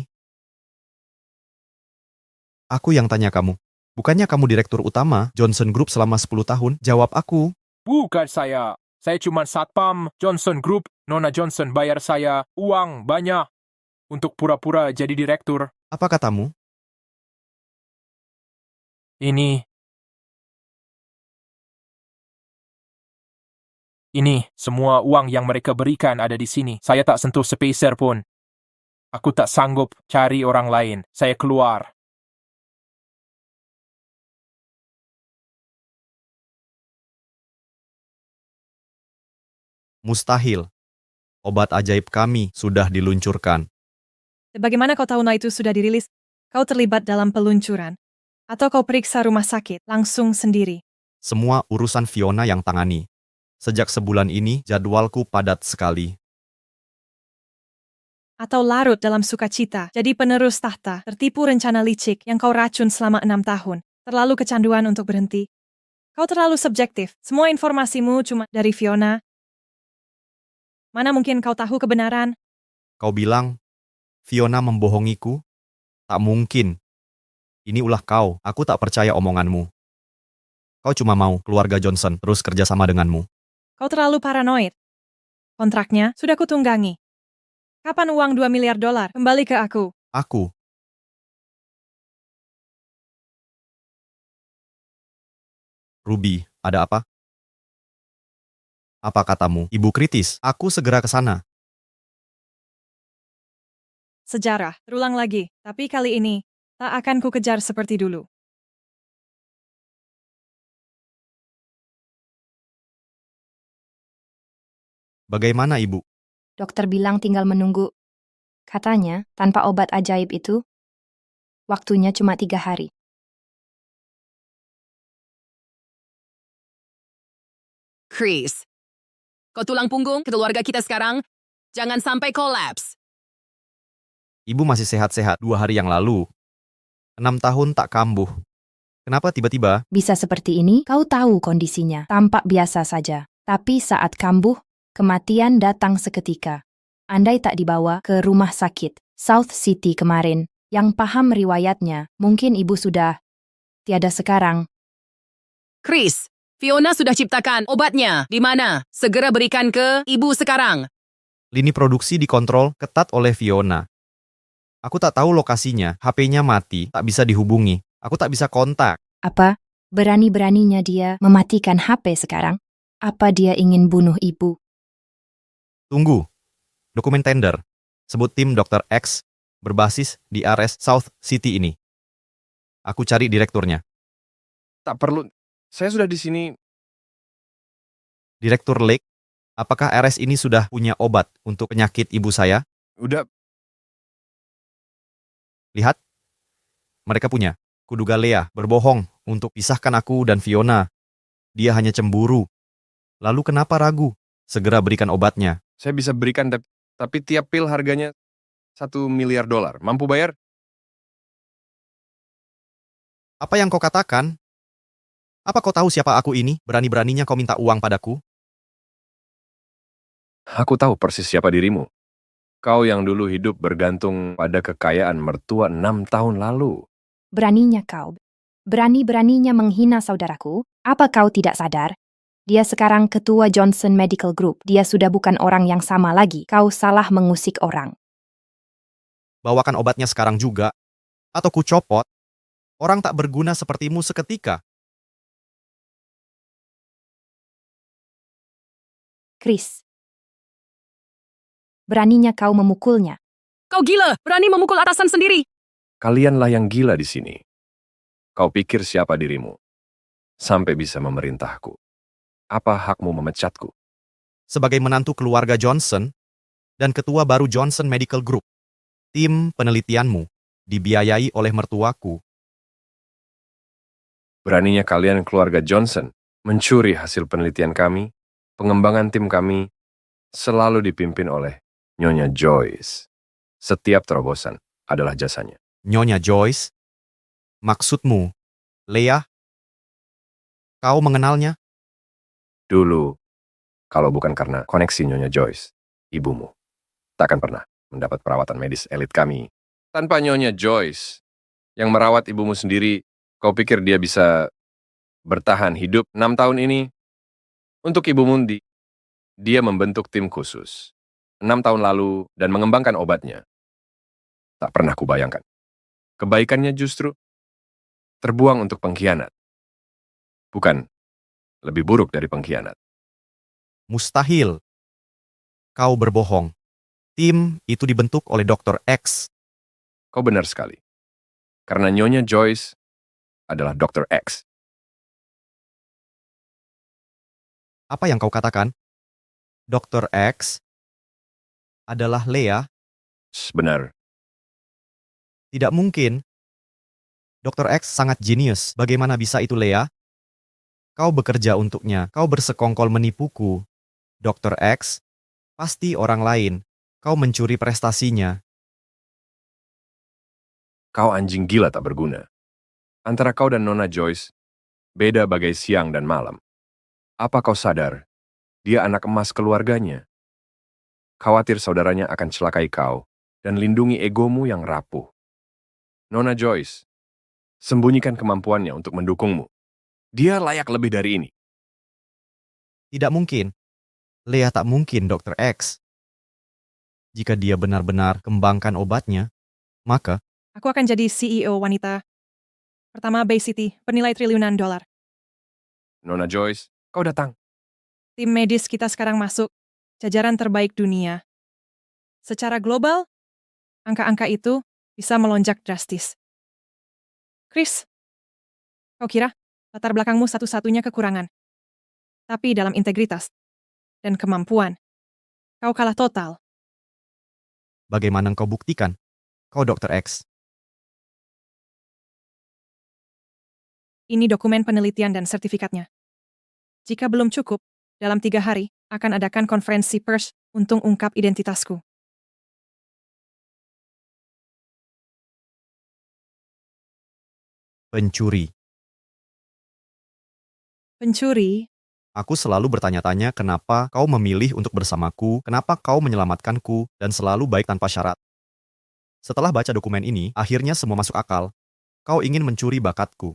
Aku yang tanya kamu. Bukannya kamu direktur utama Johnson Group selama 10 tahun? Jawab aku. Bukan saya. Saya cuma satpam Johnson Group. Nona Johnson bayar saya uang banyak untuk pura-pura jadi direktur. Apa katamu? Ini semua uang yang mereka berikan ada di sini. Saya tak sentuh sepeser pun. Aku tak sanggup cari orang lain. Saya keluar. Mustahil. Obat ajaib kami sudah diluncurkan. Bagaimana kau tahu itu sudah dirilis? Kau terlibat dalam peluncuran? Atau kau periksa rumah sakit langsung sendiri? Semua urusan Fiona yang tangani. Sejak sebulan ini jadwalku padat sekali. Atau larut dalam sukacita, jadi penerus tahta, tertipu rencana licik yang kau racun selama 6 tahun, terlalu kecanduan untuk berhenti. Kau terlalu subjektif, semua informasimu cuma dari Fiona. Mana mungkin kau tahu kebenaran? Kau bilang, Fiona membohongiku? Tak mungkin. Ini ulah kau, aku tak percaya omonganmu. Kau cuma mau keluarga Johnson terus kerja sama denganmu. Kau terlalu paranoid. Kontraknya sudah kutunggangi. Kapan uang $2 miliar kembali ke aku? Aku. Ruby, ada apa? Apa katamu, Ibu kritis? Aku segera ke sana. Sejarah, terulang lagi. Tapi kali ini, tak akan ku kejar seperti dulu. Bagaimana, Ibu? Dokter bilang tinggal menunggu. Katanya, tanpa obat ajaib itu, waktunya cuma 3 hari. Chris, kau tulang punggung keluarga kita sekarang. Jangan sampai kolaps. Ibu masih sehat-sehat 2 hari yang lalu. 6 tahun tak kambuh. Kenapa tiba-tiba? Bisa seperti ini, kau tahu kondisinya, tampak biasa saja. Tapi saat kambuh, kematian datang seketika. Andai tak dibawa ke rumah sakit South City kemarin, yang paham riwayatnya, mungkin ibu sudah tiada sekarang. Chris, Fiona sudah ciptakan obatnya. Di mana? Segera berikan ke ibu sekarang. Lini produksi dikontrol ketat oleh Fiona. Aku tak tahu lokasinya, HP-nya mati, tak bisa dihubungi. Aku tak bisa kontak. Apa? Berani-beraninya dia mematikan HP sekarang? Apa dia ingin bunuh ibu? Tunggu. Dokumen tender. Sebut tim Dr. X berbasis di RS South City ini. Aku cari direkturnya. Tak perlu. Saya sudah di sini. Direktur Lake, apakah RS ini sudah punya obat untuk penyakit ibu saya? Udah. Lihat. Mereka punya. Kuduga Lea berbohong untuk pisahkan aku dan Fiona. Dia hanya cemburu. Lalu kenapa ragu? Segera berikan obatnya. Saya bisa berikan, tapi tiap pil harganya $1 miliar. Mampu bayar? Apa yang kau katakan? Apa kau tahu siapa aku ini? Berani-beraninya kau minta uang padaku? Aku tahu persis siapa dirimu. Kau yang dulu hidup bergantung pada kekayaan mertua 6 tahun lalu. Beraninya kau. Berani-beraninya menghina saudaraku. Apa kau tidak sadar? Dia sekarang ketua Johnson Medical Group. Dia sudah bukan orang yang sama lagi. Kau salah mengusik orang. Bawakan obatnya sekarang juga. Atau ku copot. Orang tak berguna sepertimu seketika. Chris. Beraninya kau memukulnya. Kau gila, berani memukul atasan sendiri. Kalianlah yang gila di sini. Kau pikir siapa dirimu? Sampai bisa memerintahku. Apa hakmu memecatku? Sebagai menantu keluarga Johnson dan ketua baru Johnson Medical Group, tim penelitianmu dibiayai oleh mertuaku. Beraninya kalian keluarga Johnson mencuri hasil penelitian kami, pengembangan tim kami selalu dipimpin oleh Nyonya Joyce. Setiap terobosan adalah jasanya. Nyonya Joyce? Maksudmu, Leah? Kau mengenalnya? Dulu, kalau bukan karena koneksi Nyonya Joyce, ibumu takkan pernah mendapat perawatan medis elit kami. Tanpa Nyonya Joyce yang merawat ibumu sendiri, kau pikir dia bisa bertahan hidup 6 tahun ini? Untuk Ibu Mundi, dia membentuk tim khusus 6 tahun lalu dan mengembangkan obatnya. Tak pernah kubayangkan. Kebaikannya justru terbuang untuk pengkhianat. Bukan lebih buruk dari pengkhianat. Mustahil. Kau berbohong. Tim itu dibentuk oleh Dr. X. Kau benar sekali. Karena Nyonya Joyce adalah Dr. X. Apa yang kau katakan? Dr. X adalah Leah? Benar. Tidak mungkin. Dr. X sangat jenius. Bagaimana bisa itu, Leah? Kau bekerja untuknya. Kau bersekongkol menipuku. Dr. X, pasti orang lain. Kau mencuri prestasinya. Kau anjing gila tak berguna. Antara kau dan Nona Joyce, beda bagai siang dan malam. Apa kau sadar? Dia anak emas keluarganya. Khawatir saudaranya akan celakai kau dan lindungi egomu yang rapuh. Nona Joyce, sembunyikan kemampuannya untuk mendukungmu. Dia layak lebih dari ini. Tidak mungkin. Leah tak mungkin Dr. X. Jika dia benar-benar kembangkan obatnya, maka Aku akan jadi CEO wanita pertama Bay City, bernilai triliunan dolar. Nona Joyce, kau datang. Tim medis kita sekarang masuk jajaran terbaik dunia. Secara global, angka-angka itu bisa melonjak drastis. Chris, kau kira latar belakangmu satu-satunya kekurangan. Tapi dalam integritas dan kemampuan, kau kalah total. bagaimana kau buktikan? Kau Dr. X. Ini dokumen penelitian dan sertifikatnya. Jika belum cukup, dalam 3 hari akan adakan konferensi pers untuk ungkap identitasku. Pencuri. Pencuri? Aku selalu bertanya-tanya kenapa kau memilih untuk bersamaku, kenapa kau menyelamatkanku, dan selalu baik tanpa syarat. Setelah baca dokumen ini, akhirnya semua masuk akal. Kau ingin mencuri bakatku.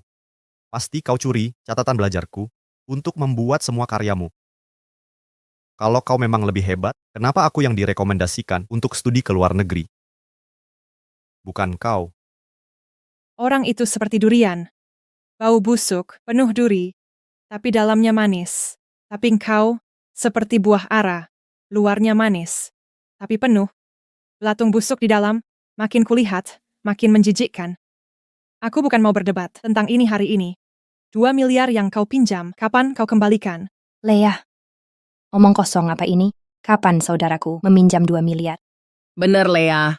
Pasti kau curi catatan belajarku untuk membuat semua karyamu. Kalau kau memang lebih hebat, kenapa aku yang direkomendasikan untuk studi ke luar negeri? Bukan kau. Orang itu seperti durian. Bau busuk, penuh duri, tapi dalamnya manis. Tapi engkau seperti buah ara, luarnya manis, tapi penuh. Belatung busuk di dalam, makin kulihat, makin menjijikkan. Aku bukan mau berdebat tentang ini hari ini. 2 miliar yang kau pinjam, kapan kau kembalikan? Leah, omong kosong apa ini? Kapan saudaraku meminjam 2 miliar? Bener, Leah.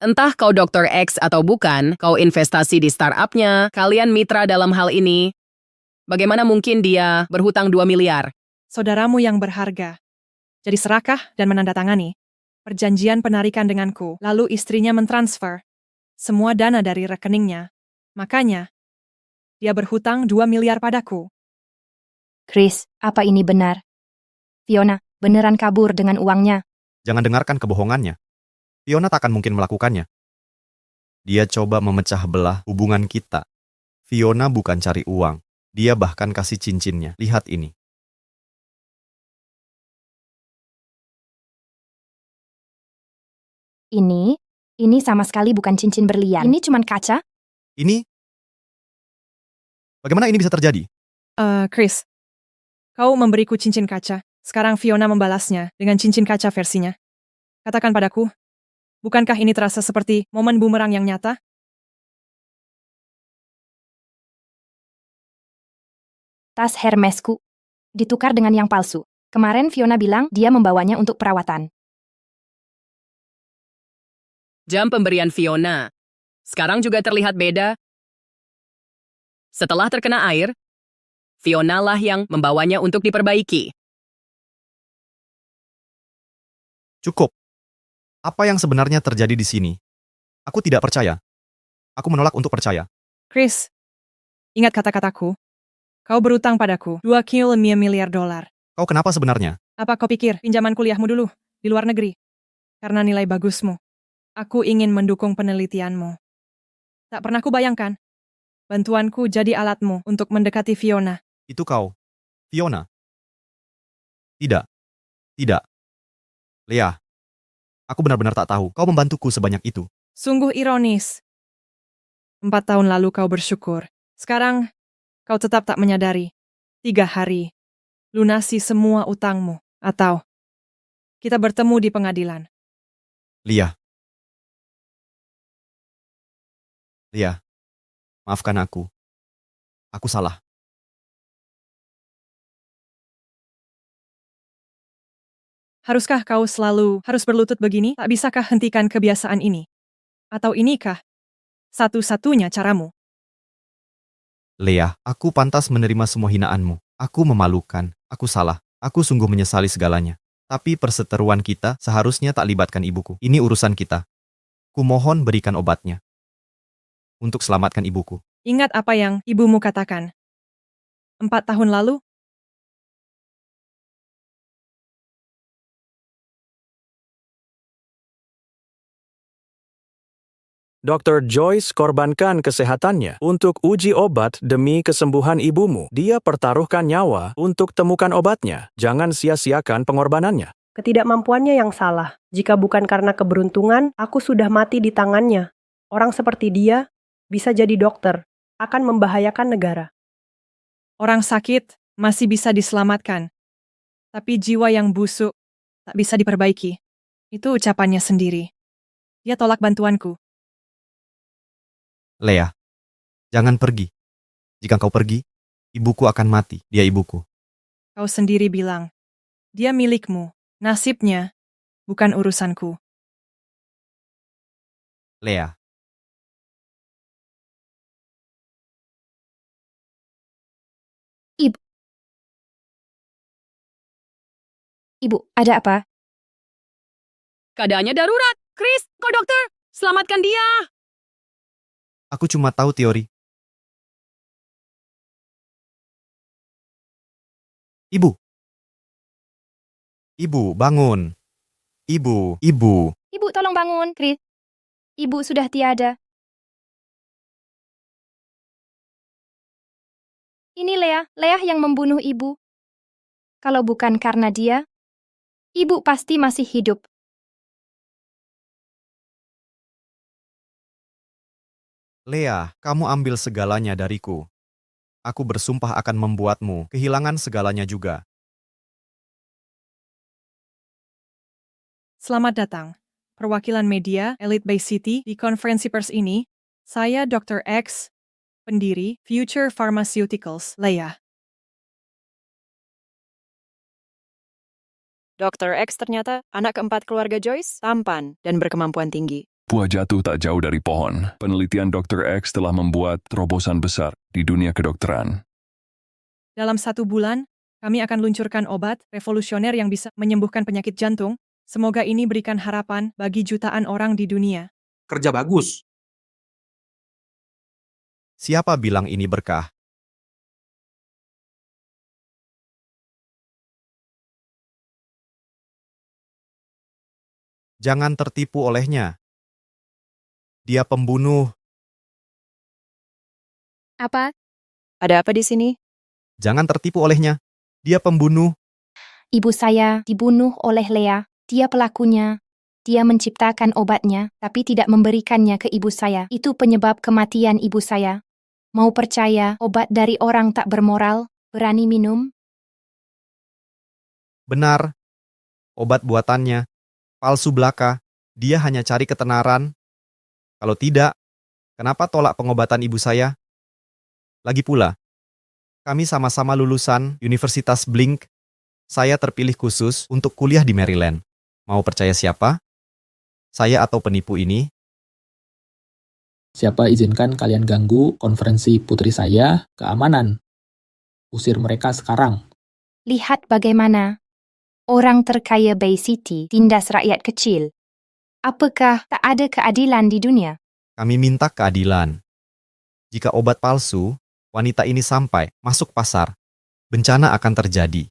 Entah kau Dr. X atau bukan, kau investasi di startupnya, kalian mitra dalam hal ini. Bagaimana mungkin dia berhutang 2 miliar? Saudaramu yang berharga. Jadi serakah dan menandatangani perjanjian penarikan denganku, lalu istrinya mentransfer semua dana dari rekeningnya. Makanya, dia berhutang 2 miliar padaku. Chris, apa ini benar? Fiona, beneran kabur dengan uangnya? Jangan dengarkan kebohongannya. Fiona takkan mungkin melakukannya. Dia coba memecah belah hubungan kita. Fiona bukan cari uang. Dia bahkan kasih cincinnya. Lihat ini. Ini sama sekali bukan cincin berlian. Ini cuman kaca. Ini? Bagaimana ini bisa terjadi? Chris, kau memberiku cincin kaca. Sekarang Fiona membalasnya dengan cincin kaca versinya. Katakan padaku, bukankah ini terasa seperti momen bumerang yang nyata? Tas Hermesku ditukar dengan yang palsu. Kemarin Fiona bilang dia membawanya untuk perawatan. Jam pemberian Fiona. Sekarang juga terlihat beda. Setelah terkena air, Fiona lah yang membawanya untuk diperbaiki. Cukup. Apa yang sebenarnya terjadi di sini? Aku tidak percaya. Aku menolak untuk percaya. Chris, ingat kata-kataku. Kau berutang padaku $2 miliar. Kau kenapa sebenarnya? Apa kau pikir pinjaman kuliahmu dulu di luar negeri? Karena nilai bagusmu. Aku ingin mendukung penelitianmu. Tak pernah kubayangkan. Bantuanku jadi alatmu untuk mendekati Fiona. Itu kau. Fiona. Tidak. Tidak. Lea. Aku benar-benar tak tahu kau membantuku sebanyak itu. Sungguh ironis. 4 tahun lalu kau bersyukur. Sekarang, kau tetap tak menyadari. 3 hari. Lunasi semua utangmu. Atau, kita bertemu di pengadilan. Lea. Lea. Maafkan aku. Aku salah. Haruskah kau selalu harus berlutut begini? Tak bisakah hentikan kebiasaan ini? Atau inikah satu-satunya caramu? Lea, aku pantas menerima semua hinaanmu. Aku memalukan. Aku salah. Aku sungguh menyesali segalanya. Tapi perseteruan kita seharusnya tak libatkan ibuku. Ini urusan kita. Kumohon berikan obatnya. Untuk selamatkan ibuku. Ingat apa yang ibumu katakan. 4 tahun lalu, Dr. Joyce korbankan kesehatannya untuk uji obat demi kesembuhan ibumu. Dia pertaruhkan nyawa untuk temukan obatnya. Jangan sia-siakan pengorbanannya. Ketidakmampuannya yang salah. Jika bukan karena keberuntungan, aku sudah mati di tangannya. Orang seperti dia bisa jadi dokter, akan membahayakan negara. orang sakit masih bisa diselamatkan. Tapi jiwa yang busuk tak bisa diperbaiki. Itu ucapannya sendiri. Dia tolak bantuanku. Lea, jangan pergi. Jika kau pergi, ibuku akan mati. Dia ibuku. Kau sendiri bilang, dia milikmu. Nasibnya bukan urusanku. Lea. Ibu, ada apa? Keadaannya darurat. Chris, kau dokter. Selamatkan dia. Aku cuma tahu teori. Ibu. Ibu, bangun. Ibu. Ibu, tolong bangun, Chris. Ibu sudah tiada. Ini Lea yang membunuh ibu. Kalau bukan karena dia, ibu pasti masih hidup. Lea, kamu ambil segalanya dariku. Aku bersumpah akan membuatmu kehilangan segalanya juga. Selamat datang. Perwakilan media Elite Bay City di konferensi pers ini, saya Dr. X, pendiri Future Pharmaceuticals, Lea. Dr. X ternyata anak keempat keluarga Joyce, tampan dan berkemampuan tinggi. Buah jatuh tak jauh dari pohon. Penelitian Dr. X telah membuat terobosan besar di dunia kedokteran. Dalam 1 bulan, kami akan luncurkan obat revolusioner yang bisa menyembuhkan penyakit jantung. Semoga ini berikan harapan bagi jutaan orang di dunia. Kerja bagus. Siapa bilang ini berkah? Jangan tertipu olehnya. Dia pembunuh. Apa? Ada apa di sini? Jangan tertipu olehnya. Dia pembunuh. Ibu saya dibunuh oleh Lea. Dia pelakunya. Dia menciptakan obatnya, tapi tidak memberikannya ke ibu saya. Itu penyebab kematian ibu saya. Mau percaya obat dari orang tak bermoral, berani minum? Benar. Obat buatannya. Palsu belaka. Dia hanya cari ketenaran. Kalau tidak, kenapa tolak pengobatan ibu saya? Lagi pula, kami sama-sama lulusan Universitas Blink. Saya terpilih khusus untuk kuliah di Maryland. Mau percaya siapa? Saya atau penipu ini? Siapa izinkan kalian ganggu konferensi putri saya? Keamanan. Usir mereka sekarang. Lihat bagaimana orang terkaya Bay City tindas rakyat kecil. Apakah tak ada keadilan di dunia? Kami minta keadilan. Jika obat palsu, wanita ini sampai masuk pasar, bencana akan terjadi.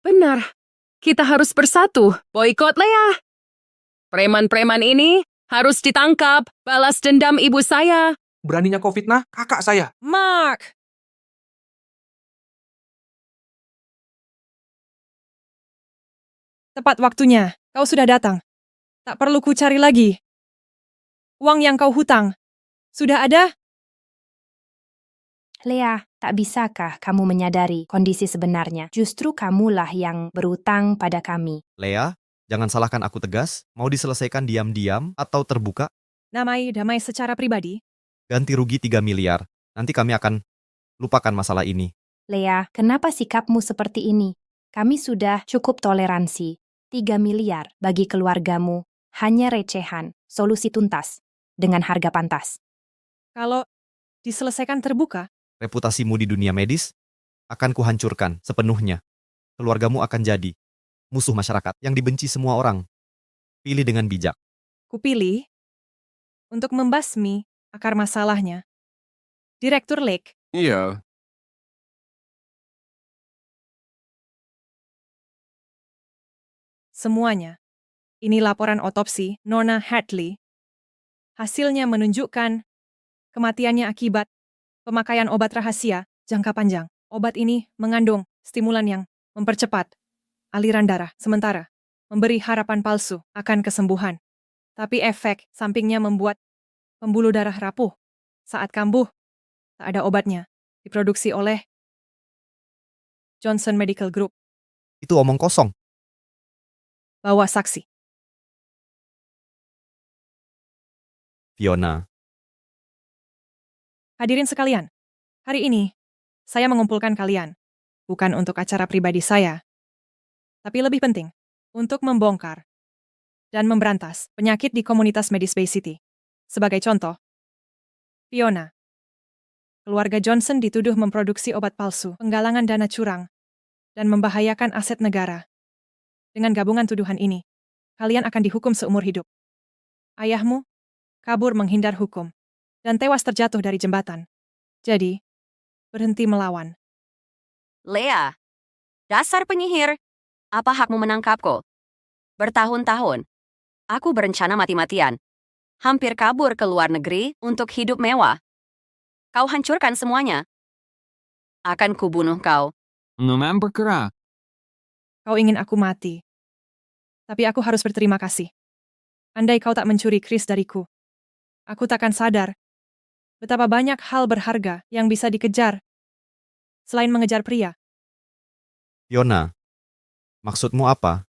Benar. Kita harus bersatu. Boikot Leah. Preman-preman ini harus ditangkap. Balas dendam ibu saya. Beraninya kau fitnah kakak saya. Mark! Tepat waktunya, kau sudah datang. Tak perlu ku cari lagi. Uang yang kau hutang, sudah ada? Leah, tak bisakah kamu menyadari kondisi sebenarnya? Justru kamulah yang berutang pada kami. Lea, jangan salahkan aku tegas. Mau diselesaikan diam-diam atau terbuka? Damai secara pribadi. Ganti rugi 3 miliar. Nanti kami akan lupakan masalah ini. Leah, kenapa sikapmu seperti ini? Kami sudah cukup toleransi. 3 miliar bagi keluargamu hanya recehan, solusi tuntas, dengan harga pantas. Kalau diselesaikan terbuka, Reputasimu di dunia medis akan kuhancurkan sepenuhnya. Keluargamu akan jadi musuh masyarakat yang dibenci semua orang. Pilih dengan bijak. kupilih untuk membasmi akar masalahnya. Direktur Lake, Iya, semuanya. Ini laporan otopsi Nona Hadley. Hasilnya menunjukkan kematiannya akibat pemakaian obat rahasia jangka panjang. Obat ini mengandung stimulan yang mempercepat aliran darah, sementara memberi harapan palsu akan kesembuhan. Tapi efek sampingnya membuat pembuluh darah rapuh. Saat kambuh, tak ada obatnya. Diproduksi oleh Johnson Medical Group. Itu omong kosong. Bawa saksi. Fiona, Hadirin sekalian, hari ini saya mengumpulkan kalian, bukan untuk acara pribadi saya, tapi lebih penting, untuk membongkar dan memberantas penyakit di komunitas medis Bay City. Sebagai contoh, Fiona, keluarga Johnson dituduh memproduksi obat palsu, penggalangan dana curang, dan membahayakan aset negara. Dengan gabungan tuduhan ini, kalian akan dihukum seumur hidup. Ayahmu kabur menghindar hukum dan tewas terjatuh dari jembatan. Jadi, berhenti melawan. Leah, dasar penyihir. Apa hakmu menangkapku? Bertahun-tahun, aku berencana mati-matian. Hampir kabur ke luar negeri untuk hidup mewah. Kau hancurkan semuanya. Akan kubunuh kau. Memang bergerak. Kau ingin aku mati. Tapi aku harus berterima kasih. Andai kau tak mencuri Chris dariku, aku takkan sadar betapa banyak hal berharga yang bisa dikejar selain mengejar pria. Fiona, maksudmu apa?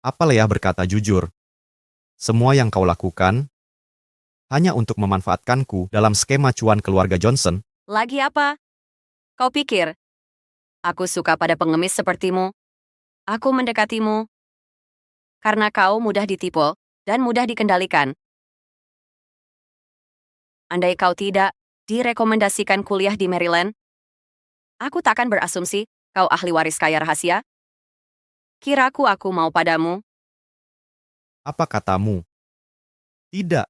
Apa Lea berkata jujur? Semua yang kau lakukan hanya untuk memanfaatkanku dalam skema cuan keluarga Johnson? Lagi apa? Kau pikir aku suka pada pengemis sepertimu? Aku mendekatimu karena kau mudah ditipu dan mudah dikendalikan. Andai kau tidak direkomendasikan kuliah di Maryland, aku takkan berasumsi kau ahli waris kaya rahasia. Kiraku aku mau padamu. Apa katamu? Tidak.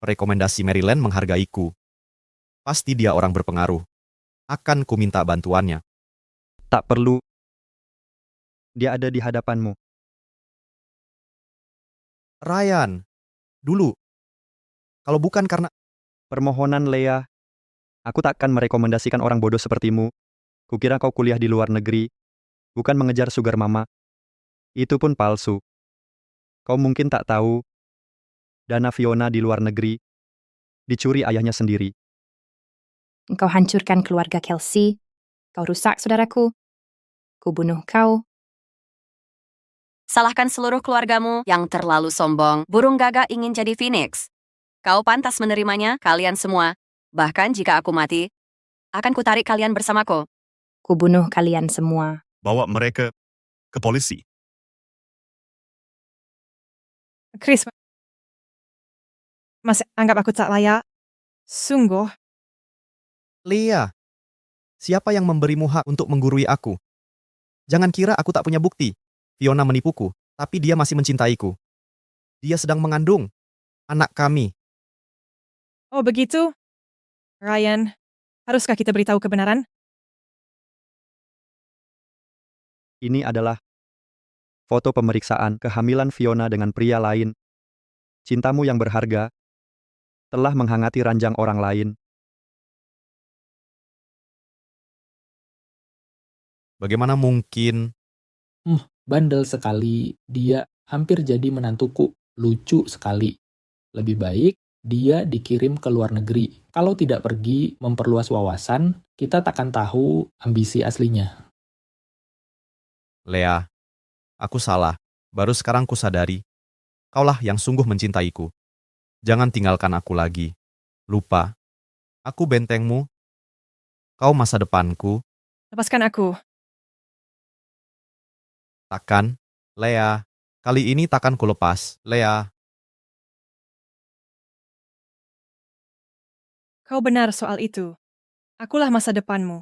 Rekomendasi Maryland menghargaiku. Pasti dia orang berpengaruh. Akan ku minta bantuannya. Tak perlu. Dia ada di hadapanmu. Ryan, dulu. Kalau bukan karena... Permohonan Leah, aku takkan merekomendasikan orang bodoh sepertimu. Kukira kau kuliah di luar negeri, bukan mengejar sugar mama. Itu pun palsu. Kau mungkin tak tahu, dana Fiona di luar negeri dicuri ayahnya sendiri. Engkau hancurkan keluarga Kelsey. Kau rusak saudaraku. Ku bunuh kau. Salahkan seluruh keluargamu yang terlalu sombong. Burung gagak ingin jadi Phoenix. Kau pantas menerimanya, kalian semua. Bahkan jika aku mati, akan kutarik kalian bersamaku. Ku bunuh kalian semua. Bawa mereka ke polisi. Chris, masih anggap aku tak layak? Sungguh, Lea, Siapa yang memberimu hak untuk menggurui aku? Jangan kira aku tak punya bukti. Fiona menipuku, tapi dia masih mencintaiku. Dia sedang mengandung anak kami. Oh begitu? Ryan, haruskah kita beritahu kebenaran? Ini adalah foto pemeriksaan kehamilan Fiona dengan pria lain. Cintamu yang berharga telah menghangati ranjang orang lain. Bagaimana mungkin? Bandel sekali. Dia hampir jadi menantuku. Lucu sekali. Lebih baik dia dikirim ke luar negeri. Kalau tidak pergi memperluas wawasan, kita takkan tahu ambisi aslinya. Lea, aku salah. Baru sekarang kusadari. Kaulah yang sungguh mencintaiku. Jangan tinggalkan aku lagi. Lupa. Aku bentengmu. Kau masa depanku. Lepaskan aku. Takkan, Lea. Kali ini takkan kulepas, Lea. Kau benar soal itu. Akulah masa depanmu.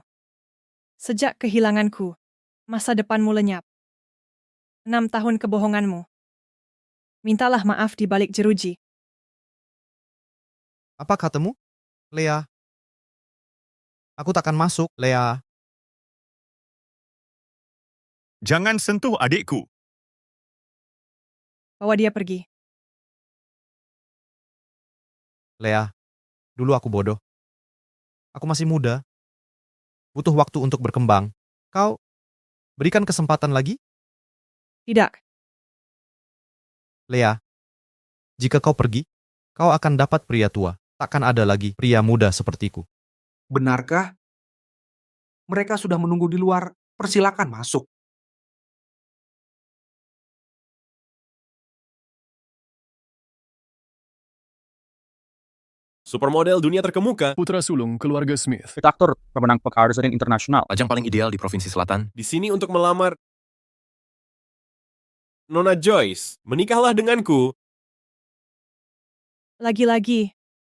Sejak kehilanganku, masa depanmu lenyap. 6 tahun kebohonganmu. Mintalah maaf di balik jeruji. Apa katamu, Lea? Aku takkan masuk, Lea. Jangan sentuh adikku. Bawa dia pergi. Lea, dulu aku bodoh. Aku masih muda. Butuh waktu untuk berkembang. Kau berikan kesempatan lagi? Tidak. Lea, jika kau pergi, kau akan dapat pria tua. Takkan ada lagi pria muda sepertiku. Benarkah? Mereka sudah menunggu di luar. Persilakan masuk. Supermodel dunia terkemuka. Putra sulung keluarga Smith. Aktor pemenang penghargaan internasional. Ajang paling ideal di Provinsi Selatan. Di sini untuk melamar Nona Joyce. Menikahlah denganku. Lagi-lagi.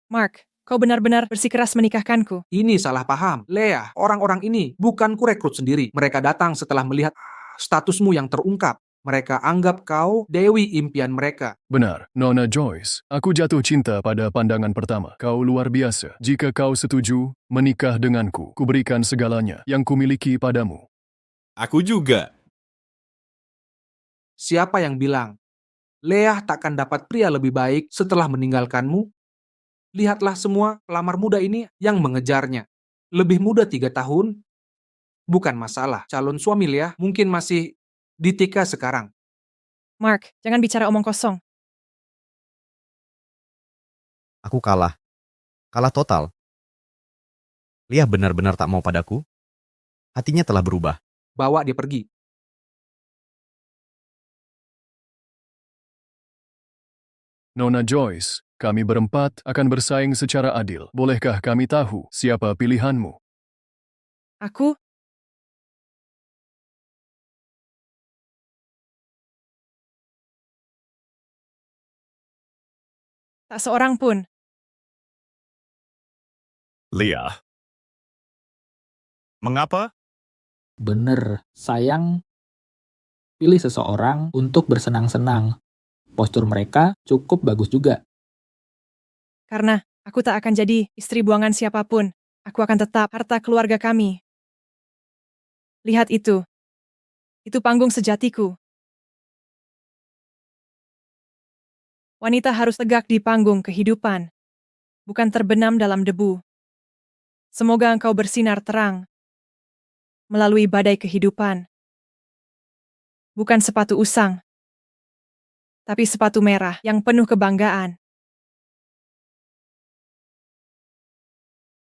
Mark, kau benar-benar bersikeras menikahkanku. Ini salah paham. Lea, orang-orang ini bukan kurekrut sendiri. Mereka datang setelah melihat statusmu yang terungkap. Mereka anggap kau dewi impian mereka. Benar, Nona Joyce. Aku jatuh cinta pada pandangan pertama. Kau luar biasa. Jika kau setuju, menikah denganku. Kuberikan segalanya yang kumiliki padamu. Aku juga. Siapa yang bilang, Lea takkan dapat pria lebih baik setelah meninggalkanmu? Lihatlah semua pelamar muda ini yang mengejarnya. Lebih muda 3 tahun? Bukan masalah. Calon suami Lea mungkin masih di TK sekarang. Mark, jangan bicara omong kosong. Aku kalah. Kalah total. Lea benar-benar tak mau padaku. Hatinya telah berubah. Bawa dia pergi. Nona Joyce, kami berempat akan bersaing secara adil. Bolehkah kami tahu siapa pilihanmu? Aku? Tak seorang pun. Lea. Mengapa? Bener, sayang. Pilih seseorang untuk bersenang-senang. Postur mereka cukup bagus juga. Karena aku tak akan jadi istri buangan siapapun. Aku akan tetap harta keluarga kami. Lihat itu. Itu panggung sejatiku. Wanita harus tegak di panggung kehidupan, bukan terbenam dalam debu. Semoga engkau bersinar terang melalui badai kehidupan. Bukan sepatu usang, tapi sepatu merah yang penuh kebanggaan.